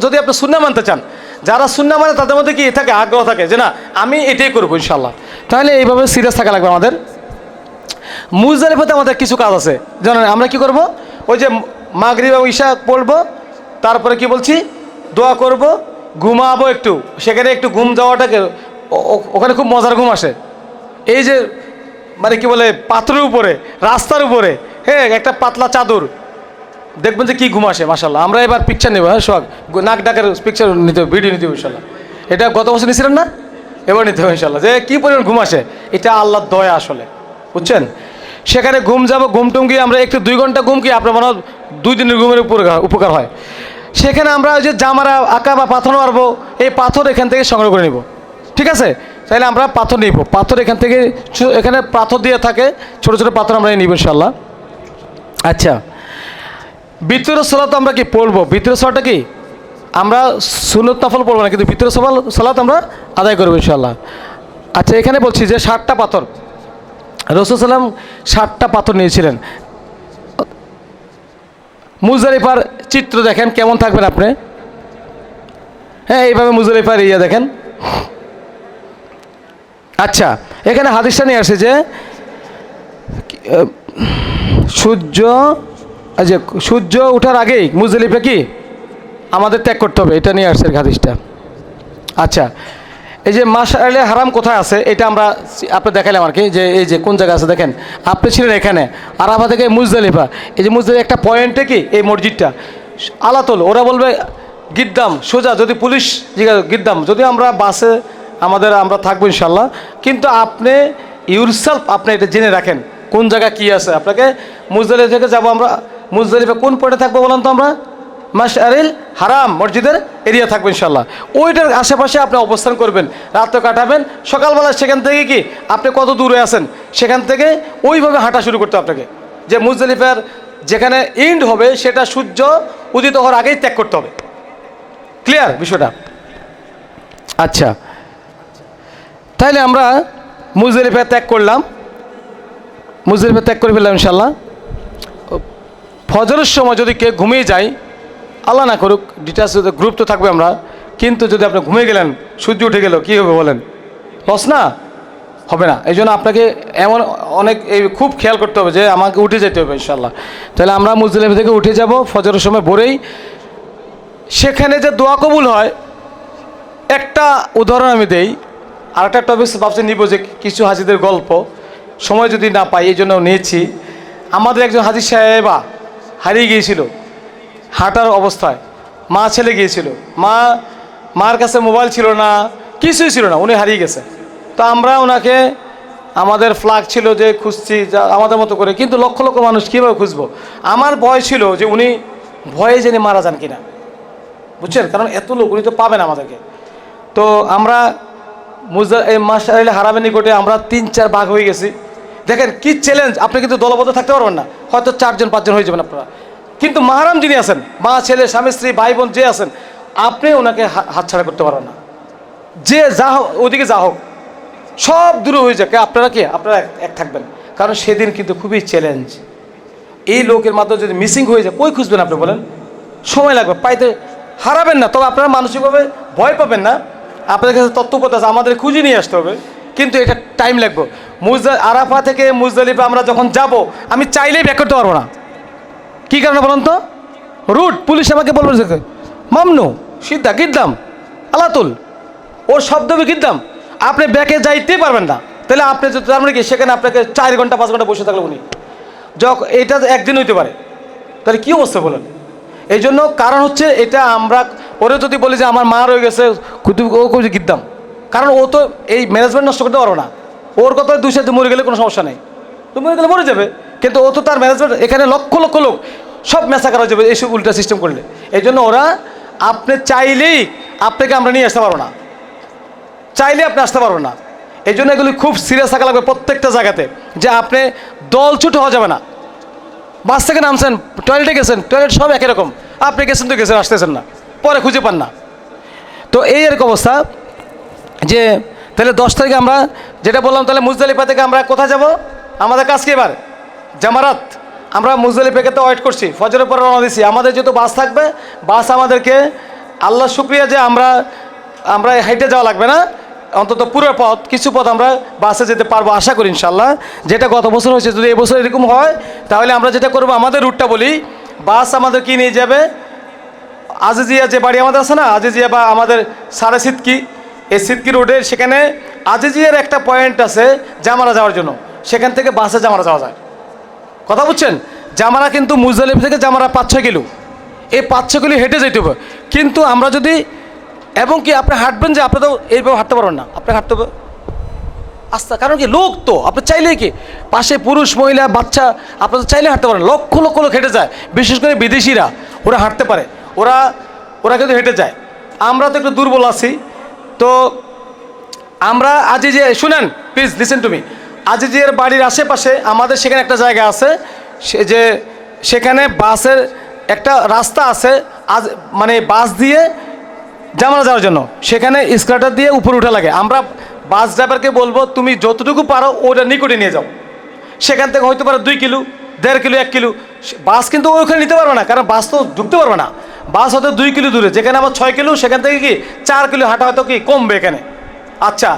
যদি আপনি সুন্নাহ মানতে চান, যারা সুন্নাহ মানে তাদের মধ্যে কি থাকে, আগ্রহ থাকে যে না আমি এটাই করবো ইনশাল্লাহ, তাহলে এইভাবে সিরিয়াস থাকা লাগবে আমাদের। মুজদালিফাতে আমাদের কিছু কাজ আছে, জানেন আমরা কি করব? ওই যে মাগরিব এবং ঈশা পড়বো, তারপরে কি বলছি, দোয়া করব, ঘুমাবো একটু, সেখানে একটু ঘুম যাওয়াটাকে, ওখানে খুব মজার ঘুম আসে। এই যে মানে কি বলে, পাথরের উপরে, রাস্তার উপরে, হ্যাঁ, একটা পাতলা চাদর, দেখবেন যে কি ঘুম আসে মাশাআল্লাহ। আমরা এবার পিকচার নেব, হ্যাঁ, সোহাগ নাক ডাকের পিকচার নিতে হবে, ভিডিও নিতে হবে ইনশাল্লাহ। এটা গত বছর নিয়েছিলেন না, এবার নিতে হবে ইনশাল্লাহ। যে কী পরিমাণ ঘুম আসে, এটা আল্লাহর দয়া আসলে, বুঝছেন? সেখানে ঘুম যাব, ঘুমটুম গিয়ে আমরা একটু 2 ঘন্টা ঘুম কি আপনার মনে হয় 2 দিনের ঘুমের উপকার হয়। সেখানে আমরা ওই যে জামারা আঁকা বা পাথর মারবো, এই পাথর এখান থেকে সংগ্রহ করে নিব, ঠিক আছে? তাহলে আমরা পাথর নিব, পাথর এখান থেকে, এখানে পাথর দিয়ে থাকে, ছোটো ছোটো পাথর আমরা নিব ইনশাল্লাহ। আচ্ছা, ভিতরের সালাত আমরা কি পড়বো? ভিতরের সালাতটা কি আমরা সুন্নত নফল পড়বো না, কিন্তু ভিতরের সালাত আমরা আদায় করবো ইনশাল্লাহ। আচ্ছা, এখানে বলছি যে 60টা পাথর, রাসূল সাল্লাম 60টা পাথর নিয়েছিলেন। মুজদালিফার চিত্র দেখেন কেমন থাকবেন আপনি, হ্যাঁ, এইভাবে মুজদালিফার ইয়া দেখেন। আচ্ছা, এখানে হাদিসটা নিয়ে আসে যে সূর্য ওঠার আগেই মুজদালিফা কি আমাদের ত্যাগ করতে হবে, এটা নিয়ে আসছে হাদিসটা। আচ্ছা, এই যে মাশআরুল হারাম কোথায় আছে এটা আমরা আপনি দেখালাম আর কি, যে এই যে কোন জায়গা আছে দেখেন, আপনি ছিলেন এখানে আরাফা থেকে মুজদালিফা, এই যে মুজদালিফা একটা পয়েন্টে কি এই মসজিদটা আলাতল, ওরা বলবে গিদ্দাম সোজা, যদি পুলিশ গিদ্দাম, যদি আমরা বাসে আমরা থাকবো ইনশাল্লাহ। কিন্তু আপনি ইউরসেলফ আপনি এটা জেনে রাখেন কোন জায়গা কি আছে। আপনাকে মুজদালিফা থেকে যাবো আমরা, মুজদালিফা কোন পয়েন্টে থাকবো বলেন তো? আমরা মাশআরুল হারাম মসজিদের এরিয়া থাকবে ইনশাল্লাহ, ওইটার আশেপাশে আপনি অবস্থান করবেন, রাত্রে কাটাবেন। সকালবেলা সেখান থেকে কি আপনি কত দূরে আছেন সেখান থেকে ওইভাবে হাঁটা শুরু করতে আপনাকে, যে মুজদালিফার যেখানে এন্ড হবে সেটা সূর্য উদিত হওয়ার আগেই ত্যাগ করতে হবে। ক্লিয়ার বিষয়টা? আচ্ছা, তাহলে আমরা মুজদালিফা ত্যাগ করলাম, মুজদালিফা ত্যাগ করে ফেললাম ইনশাল্লাহ। ফজরের সময় যদি কে ঘুমিয়ে যায়, আল্লাহ না করুক, ডিটেলস গ্রুপ তো থাকবে আমরা, কিন্তু যদি আপনি ঘুমিয়ে গেলেন, সূর্য উঠে গেল, কী হবে বলেন? লস না? হবে না। এই জন্য আপনাকে এমন অনেক খুব খেয়াল করতে হবে যে আমাকে উঠে যেতে হবে ইনশাল্লাহ। তাহলে আমরা মুজদালিফা থেকে উঠে যাব ফজরের সময় ভোরেই। সেখানে যে দোয়া কবুল হয়, একটা উদাহরণ আমি দেই। আর একটা টপিক ভাবছি নিব যে কিছু হাজিদের গল্প, সময় যদি না পাই এই জন্য নিয়েছি। আমাদের একজন হাজি সাহেবা হারিয়ে গিয়েছিল হাঁটার অবস্থায়, মা ছেলে গিয়েছিল, মার কাছে মোবাইল ছিল না, কিছুই ছিল না, উনি হারিয়ে গেছে। তো আমরা ওনাকে, আমাদের ফ্ল্যাগ ছিল যে খুঁজছি আমাদের মতো করে, কিন্তু লক্ষ লক্ষ মানুষ কীভাবে খুঁজবো? আমার ভয় ছিল যে উনি ভয়ে জেনে মারা যান কিনা, বুঝছেন? কারণ এত লোক, উনি তো পাবেন আমাদেরকে। তো আমরা মাশআল হারামের নিকটে আমরা 3-4 ভাগ হয়ে গেছি। দেখেন কি চ্যালেঞ্জ! আপনি কিন্তু দলবদ্ধ থাকতে পারবেন না, হয়তো 4-5 হয়ে যাবেন আপনারা, কিন্তু মাহারাম যিনি আছেন, মা ছেলে স্বামী স্ত্রী ভাই বোন যে আছেন, আপনি ওনাকে হাতছাড়া করতে পারবেন না। যে যা হোক, ওদিকে যা হোক, সব দূরে হয়ে যাক, আপনারা এক থাকবেন। কারণ সেদিন কিন্তু খুবই চ্যালেঞ্জ। এই লোকের মাধ্যমে যদি মিসিং হয়ে যায়, কই খুঁজবেন আপনি বলেন? সময় লাগবে পাইতে, হারাবেন না, তবে আপনারা মানসিকভাবে ভয় পাবেন না। আপনাদের কাছে তথ্যপত্র আছে, আমাদের খুঁজে নিয়ে আসতে হবে, কিন্তু এটা টাইম লাগবে। আরাফা থেকে মুজদালিফা আমরা যখন যাব, আমি চাইলেই ব্যাক করতে পারবো না। কী কারণে বলুন তো? রুট পুলিশ আমাকে বলবে যে মামনু সিদ্ধা গিদ্দাম আলাতুল, ওর শব্দ গিদ্দাম, আপনি ব্যাকে যাইতেই পারবেন না। তাহলে আপনি যদি, তার মানে কি, সেখানে আপনাকে 4 ঘন্টা 5 ঘন্টা বসে থাকলে উনি, যখন এটা একদিন হইতে পারে, তাহলে কী অবস্থা বলেন? এই জন্য কারণ হচ্ছে এটা, আমরা ওরে যদি বলি যে আমার মা রয়ে গেছে, ও কবি গিদ্দাম, কারণ ও তো এই ম্যানেজমেন্ট নষ্ট করতে পারবো না। ওর কথা 2 সাথে মরে গেলে কোনো সমস্যা নেই, তো মরে গেলে মরে যাবে, কিন্তু ও তো তার ম্যানেজমেন্ট, এখানে লক্ষ লক্ষ লোক সব মেসাকার হয়ে যাবে এইসব উল্টা সিস্টেম করলে। এই জন্য ওরা, আপনি চাইলেই আপনাকে আমরা নিয়ে আসতে পারবো না, চাইলে আপনি আসতে পারবেন না। এই জন্য এগুলি খুব সিরিয়াস থাকা লাগবে প্রত্যেকটা জায়গাতে, যে আপনি দলছুট হওয়া যাবে না। বাস থেকে নামছেন, টয়লেটে গেছেন, টয়লেট সব একই রকম, আপনি গেছেন তো গেছেন, আসতেছেন না, পরে খুঁজে পান না। তো এই এরকম অবস্থা। যে তাহলে 10 তারিখে আমরা যেটা বললাম, তাহলে মুজদালিফা থেকে আমরা কোথায় যাব? আমাদের কাজ কি এবার? জামারাত। আমরা মুজদালিফাকে তো ওয়েট করছি, ফজরের পরে রওনা দিচ্ছি। আমাদের যেহেতু বাস থাকবে, বাস আমাদেরকে, আল্লাহ শুক্রিয়া যে আমরা হাইটে যাওয়া লাগবে না, অন্তত পুরো পথ, কিছু পথ আমরা বাসে যেতে পারবো আশা করি ইনশাল্লাহ। যেটা গত বছর হয়েছে, যদি এবছর এরকম হয়, তাহলে আমরা যেটা করবো, আমাদের রুটটা বলি, বাস আমাদের কি নিয়ে যাবে, আজিজিয়া যে বাড়ি আমাদের আছে না, আজিজিয়া বা আমাদের সারে সিদ্কি, এই সিদ্কি রোডে, সেখানে আজিজিয়ার একটা পয়েন্ট আছে জামারা যাওয়ার জন্য, সেখান থেকে বাসে জামারা যাওয়া যায়। কথা বুঝছেন? জামারা কিন্তু মুজদালিফা থেকে জামারা 5-6 কিলো, এই 5-6 কিলো হেঁটে যেতে হবে। কিন্তু আমরা যদি, এবং কি আপনি হাঁটবেন, যে আপনি তো এইভাবে হাঁটতে পারবেন না, আপনি হাঁটতে হবে আস্তে, কারণ কি লোক তো, আপনি চাইলেই কি, পাশে পুরুষ মহিলা বাচ্চা, আপনি তো চাইলে হাঁটতে পারেন। লক্ষ লক্ষ লোক হেঁটে যায়, বিশেষ করে বিদেশিরা, ওরা হাঁটতে পারে, ওরা কিন্তু হেঁটে যায়। আমরা তো একটু দুর্বল আছি। তো আমরা আজিজিয়া, শুনেন প্লিজ লিসেন টু মি, আজিজিয়ার বাড়ির আশেপাশে আমাদের সেখানে একটা জায়গা আছে, যে সেখানে বাসের একটা রাস্তা আছে, মানে বাস দিয়ে জামারা যাওয়ার জন্য, সেখানে স্কুটার দিয়ে উপরে উঠা লাগে। আমরা বাস ড্রাইভারকে বলবো, তুমি যতটুকু পারো ওটা নিকটে নিয়ে যাও, সেখান থেকে হয়তো পারে 2 কিলো, 1.5 কিলো, 1 কিলো। বাস কিন্তু ওইখানে নিতে পারবে না, কারণ বাস তো ঢুকতে পারবে না। বাস হয়তো 2 কিলো দূরে, যেখানে আমার 6 কিলো, সেখান থেকে কি 4 কিলো হাঁটা হয়তো কি কমবে এখানে। আচ্ছা,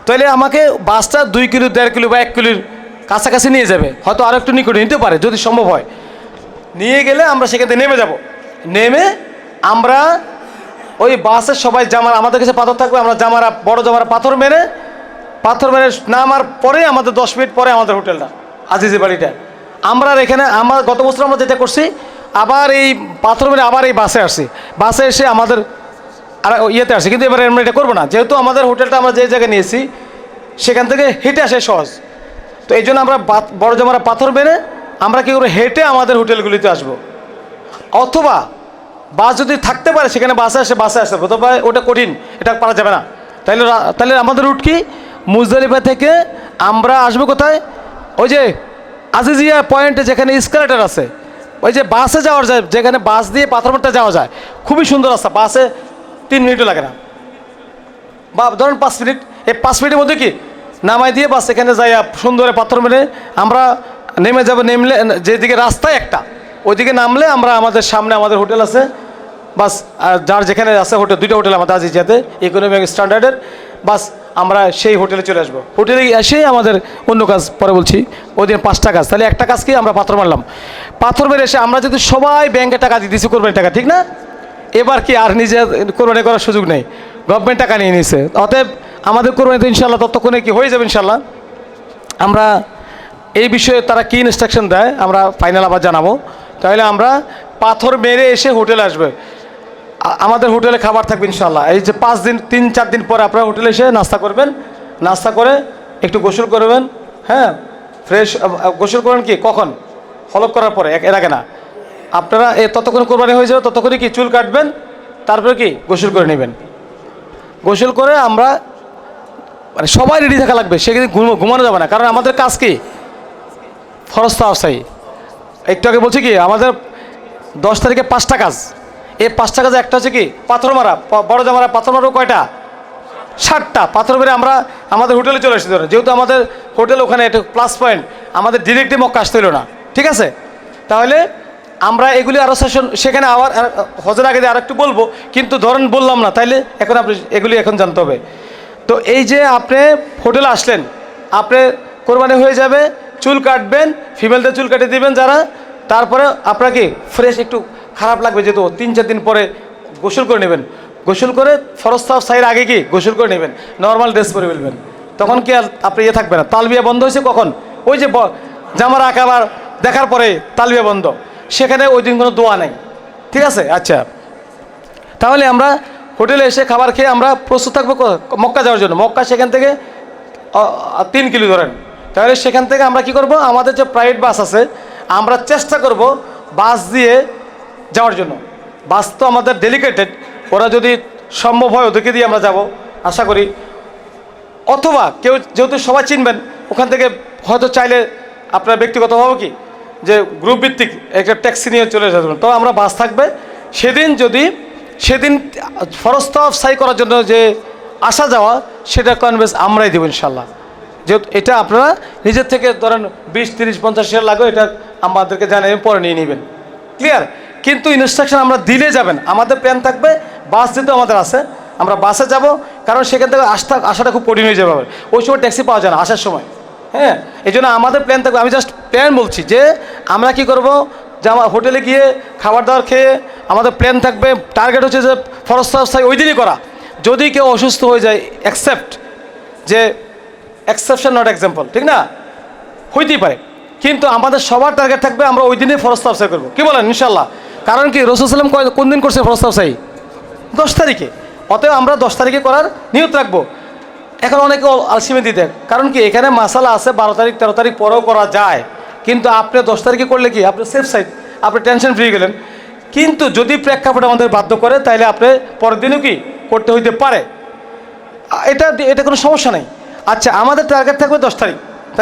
তাহলে আমাকে বাসটা 2 কিলো, 1.5 কিলো বা 1 কিলোর কাছাকাছি নিয়ে যাবে, হয়তো আরও একটু নিকটে নিতে পারে যদি সম্ভব হয়। নিয়ে গেলে আমরা সেখান থেকে নেমে যাব, নেমে আমরা ওই বাসের সবাই জামারা, আমাদের কাছে পাথর থাকবে, আমরা জামারা, বড় জামারা পাথর মেরে নামার পরে আমাদের 10 মিনিট পরে আমাদের হোটেলটা, আজিজি বাড়িটা। আমরা এখানে, আমরা গত বছর আমরা যেটা করছি, আবার এই পাথর মেরে আবার এই বাসে আসছি, বাসে এসে আমাদের আর ইয়েতে আসছি। কিন্তু এবারে আমরা এটা করবো না, যেহেতু আমাদের হোটেলটা আমরা যে জায়গায় নিয়েছি সেখান থেকে হেঁটে আসে সহজ। তো এই জন্য আমরা বড় জামারা পাথর মেরে আমরা কী করে হেঁটে আমাদের হোটেলগুলিতে আসবো। অথবা বাস যদি থাকতে পারে সেখানে বাসে আসে, অথবা ওটা কঠিন, এটা পারা যাবে না। তাহলে আমাদের রুট কি, মুজদালিফা থেকে আমরা আসবো কোথায়, ওই যে আজিজিয়া পয়েন্টে যেখানে স্কেলেটর আছে, ওই যে বাসে যাওয়ার যায়, যেখানে বাস দিয়ে পাথরমারটা যাওয়া যায়, খুবই সুন্দর রাস্তা, বাসে 3 মিনিটও লাগে না, বা ধরেন 5 মিনিট। এই 5 মিনিটের মধ্যে কি নামাই দিয়ে বাস এখানে যাই সুন্দর পাথর মেরে আমরা নেমে যাবো। নেমলে যেদিকে রাস্তায় একটা, ওইদিকে নামলে আমরা আমাদের সামনে আমাদের হোটেল আছে, বাস যার যেখানে আছে হোটেল, 2টা হোটেল আমাদের আজিজিয়াতে ইকোনমি স্ট্যান্ডার্ডের, বাস আমরা সেই হোটেলে চলে আসবো। হোটেলে এসেই আমাদের অন্য কাজ পরে বলছি, ওই দিন 5টা কাজ, তাহলে একটা কাজ কি আমরা পাথর মারলাম। পাথর মেরে এসে আমরা যদি সবাই ব্যাংকে টাকা দিয়ে দিচ্ছি কোরবানির টাকা, ঠিক না? এবার কি আর নিজে কোরবানি করার সুযোগ নেই, গভর্নমেন্ট টাকা নিয়ে নিছে। অতএব আমাদের কোরবানি তো ইনশাল্লাহ ততক্ষণে কি হয়ে যাবে ইনশাল্লাহ। আমরা এই বিষয়ে তারা কী ইনস্ট্রাকশন দেয় আমরা ফাইনাল আবার জানাবো। তাহলে আমরা পাথর মেরে এসে হোটেলে আসবে, আমাদের হোটেলে খাবার থাকবে ইনশাল্লাহ। এই যে 5 দিন 3-4 দিন পরে আপনারা হোটেলে এসে নাস্তা করবেন, নাস্তা করে একটু গোসল করবেন, হ্যাঁ ফ্রেশ গোসল করবেন। কি কখন? হলক করার পরে, এর আগে না। আপনারা ততক্ষণ কোরবানি হয়ে যাবে, ততক্ষণে কি চুল কাটবেন, তারপরে কি গোসল করে নেবেন। গোসল করে আমরা মানে সবাই রেডি থাকা লাগবে, সেখানে ঘুমানো যাবে না, কারণ আমাদের কাজ কি ফরজ তাওয়াফ। একটু আগে বলছি কি আমাদের 10 তারিখে 5টা কাজ। এই 5টা কাজে একটা হচ্ছে কি পাথর মারা, বড় জামারা পাথর মারো কয়টা? 7টা পাথর মেরে আমরা আমাদের হোটেলে চলে এসেছি। যেহেতু আমাদের হোটেল ওখানে একটা প্লাস পয়েন্ট, আমাদের ডিরেক্টলি মক্কা আসতে হলো না, ঠিক আছে? তাহলে আমরা এগুলি আরও সেশন সেখানে আবার হজের আগে দিয়ে আরেকটু বলবো, কিন্তু ধরেন বললাম না, তাইলে এখন আপনি এগুলি এখন জানতে হবে। তো এই যে আপনি হোটেলে আসলেন, আপনি কোরবানি হয়ে যাবে, চুল কাটবেন, ফিমেলদের চুল কাটিয়ে দিবেন যারা, তারপরে আপনাকে ফ্রেশ একটু খারাপ লাগবে, যেহেতু 3-4 দিন পরে গোসল করে নেবেন। গোসল করে ফরজ তাওয়াফ সাইয়ের আগে কি গোসল করে নেবেন, নর্মাল ড্রেস পরে ফেলবেন। তখন কি আর আপনি থাকবে না। তালবিয়া বন্ধ হয়েছে কখন? ওই যে জামার আকাবার দেখার পরে তালবিয়া বন্ধ, সেখানে ওই দিন কোনো দোয়া নেই, ঠিক আছে? আচ্ছা, তাহলে আমরা হোটেলে এসে খাবার খেয়ে আমরা প্রস্তুত থাকবো মক্কা যাওয়ার জন্য। মক্কা সেখান থেকে 3 কিলো ধরেন, তাহলে সেখান থেকে আমরা কি করব, আমাদের যে প্রাইভেট বাস আছে আমরা চেষ্টা করব বাস দিয়ে যাওয়ার জন্য। বাস তো আমাদের ডেলিকেটেড, ওরা যদি সম্ভব হয় ওদেরকে দিয়ে আমরা যাব আশা করি। অথবা কেউ যেহেতু সবাই চিনবেন, ওখান থেকে হয়তো চাইলে আপনার ব্যক্তিগতভাবে কি যে গ্রুপ ভিত্তিক একটা ট্যাক্সি নিয়ে চলে যাবেন, তো আমরা বাস থাকবে। সেদিন ফরজ তাওয়াফ সাই করার জন্য যে আসা যাওয়া, সেটা কনভেন্স আমরাই দেবো ইনশাল্লাহ। যেহেতু এটা আপনারা নিজের থেকে ধরেন 20-30-50 লাগবে, এটা আমাদেরকে জানিয়ে পরে নিয়ে নেবেন, ক্লিয়ার? কিন্তু ইনস্ট্রাকশন আমরা দিলে যাবেন, আমাদের প্ল্যান থাকবে বাস যেহেতু আমাদের আছে, আমরা বাসে যাব, কারণ সেখান থেকে আসাটা খুব কঠিন হয়ে যাবে। ওই সময় ট্যাক্সি পাওয়া যায় না আসার সময়, হ্যাঁ। এই জন্য আমাদের প্ল্যান থাকবে, আমি জাস্ট প্ল্যান বলছি যে আমরা কি করব, যে আমার হোটেলে গিয়ে খাবার দাবার খেয়ে আমাদের প্ল্যান থাকবে, টার্গেট হচ্ছে যে ফরজ তাওয়াফ সাই ওই দিনই করা। যদি কেউ অসুস্থ হয়ে যায়, অ্যাকসেপ্ট যে এক্সেপশন নট এক্সাম্পল, ঠিক না? হইতেই পারে, কিন্তু আমাদের সবার টার্গেট থাকবে আমরা ওই দিনে ফরজ তাওয়াফ সাই করবো। কি বলেন ইনশাল্লাহ? কারণ কি রাসূল সাল্লাল্লাহু আলাইহি ওয়াসাল্লাম কোন দিন করছে ফরজ তাওয়াফ সাই? 10 তারিখে। অতএব আমরা 10 তারিখে করার নিয়ত রাখবো। এখন অনেকে আলসিমে দিতে, কারণ কি এখানে মাসালা আছে 12 তারিখ 13 তারিখ পরেও করা যায়, কিন্তু আপনি 10 তারিখে করলে কি আপনি সেফ সাইড, আপনি টেনশন ফ্রি গেলেন। কিন্তু যদি প্রেক্ষাপট আমাদের বাধ্য করে, তাহলে আপনি পরের দিনও কি করতে হইতে পারে, এটা কোনো সমস্যা নেই। আচ্ছা, আমাদের টার্গেট থাকবে 10 তারিখ।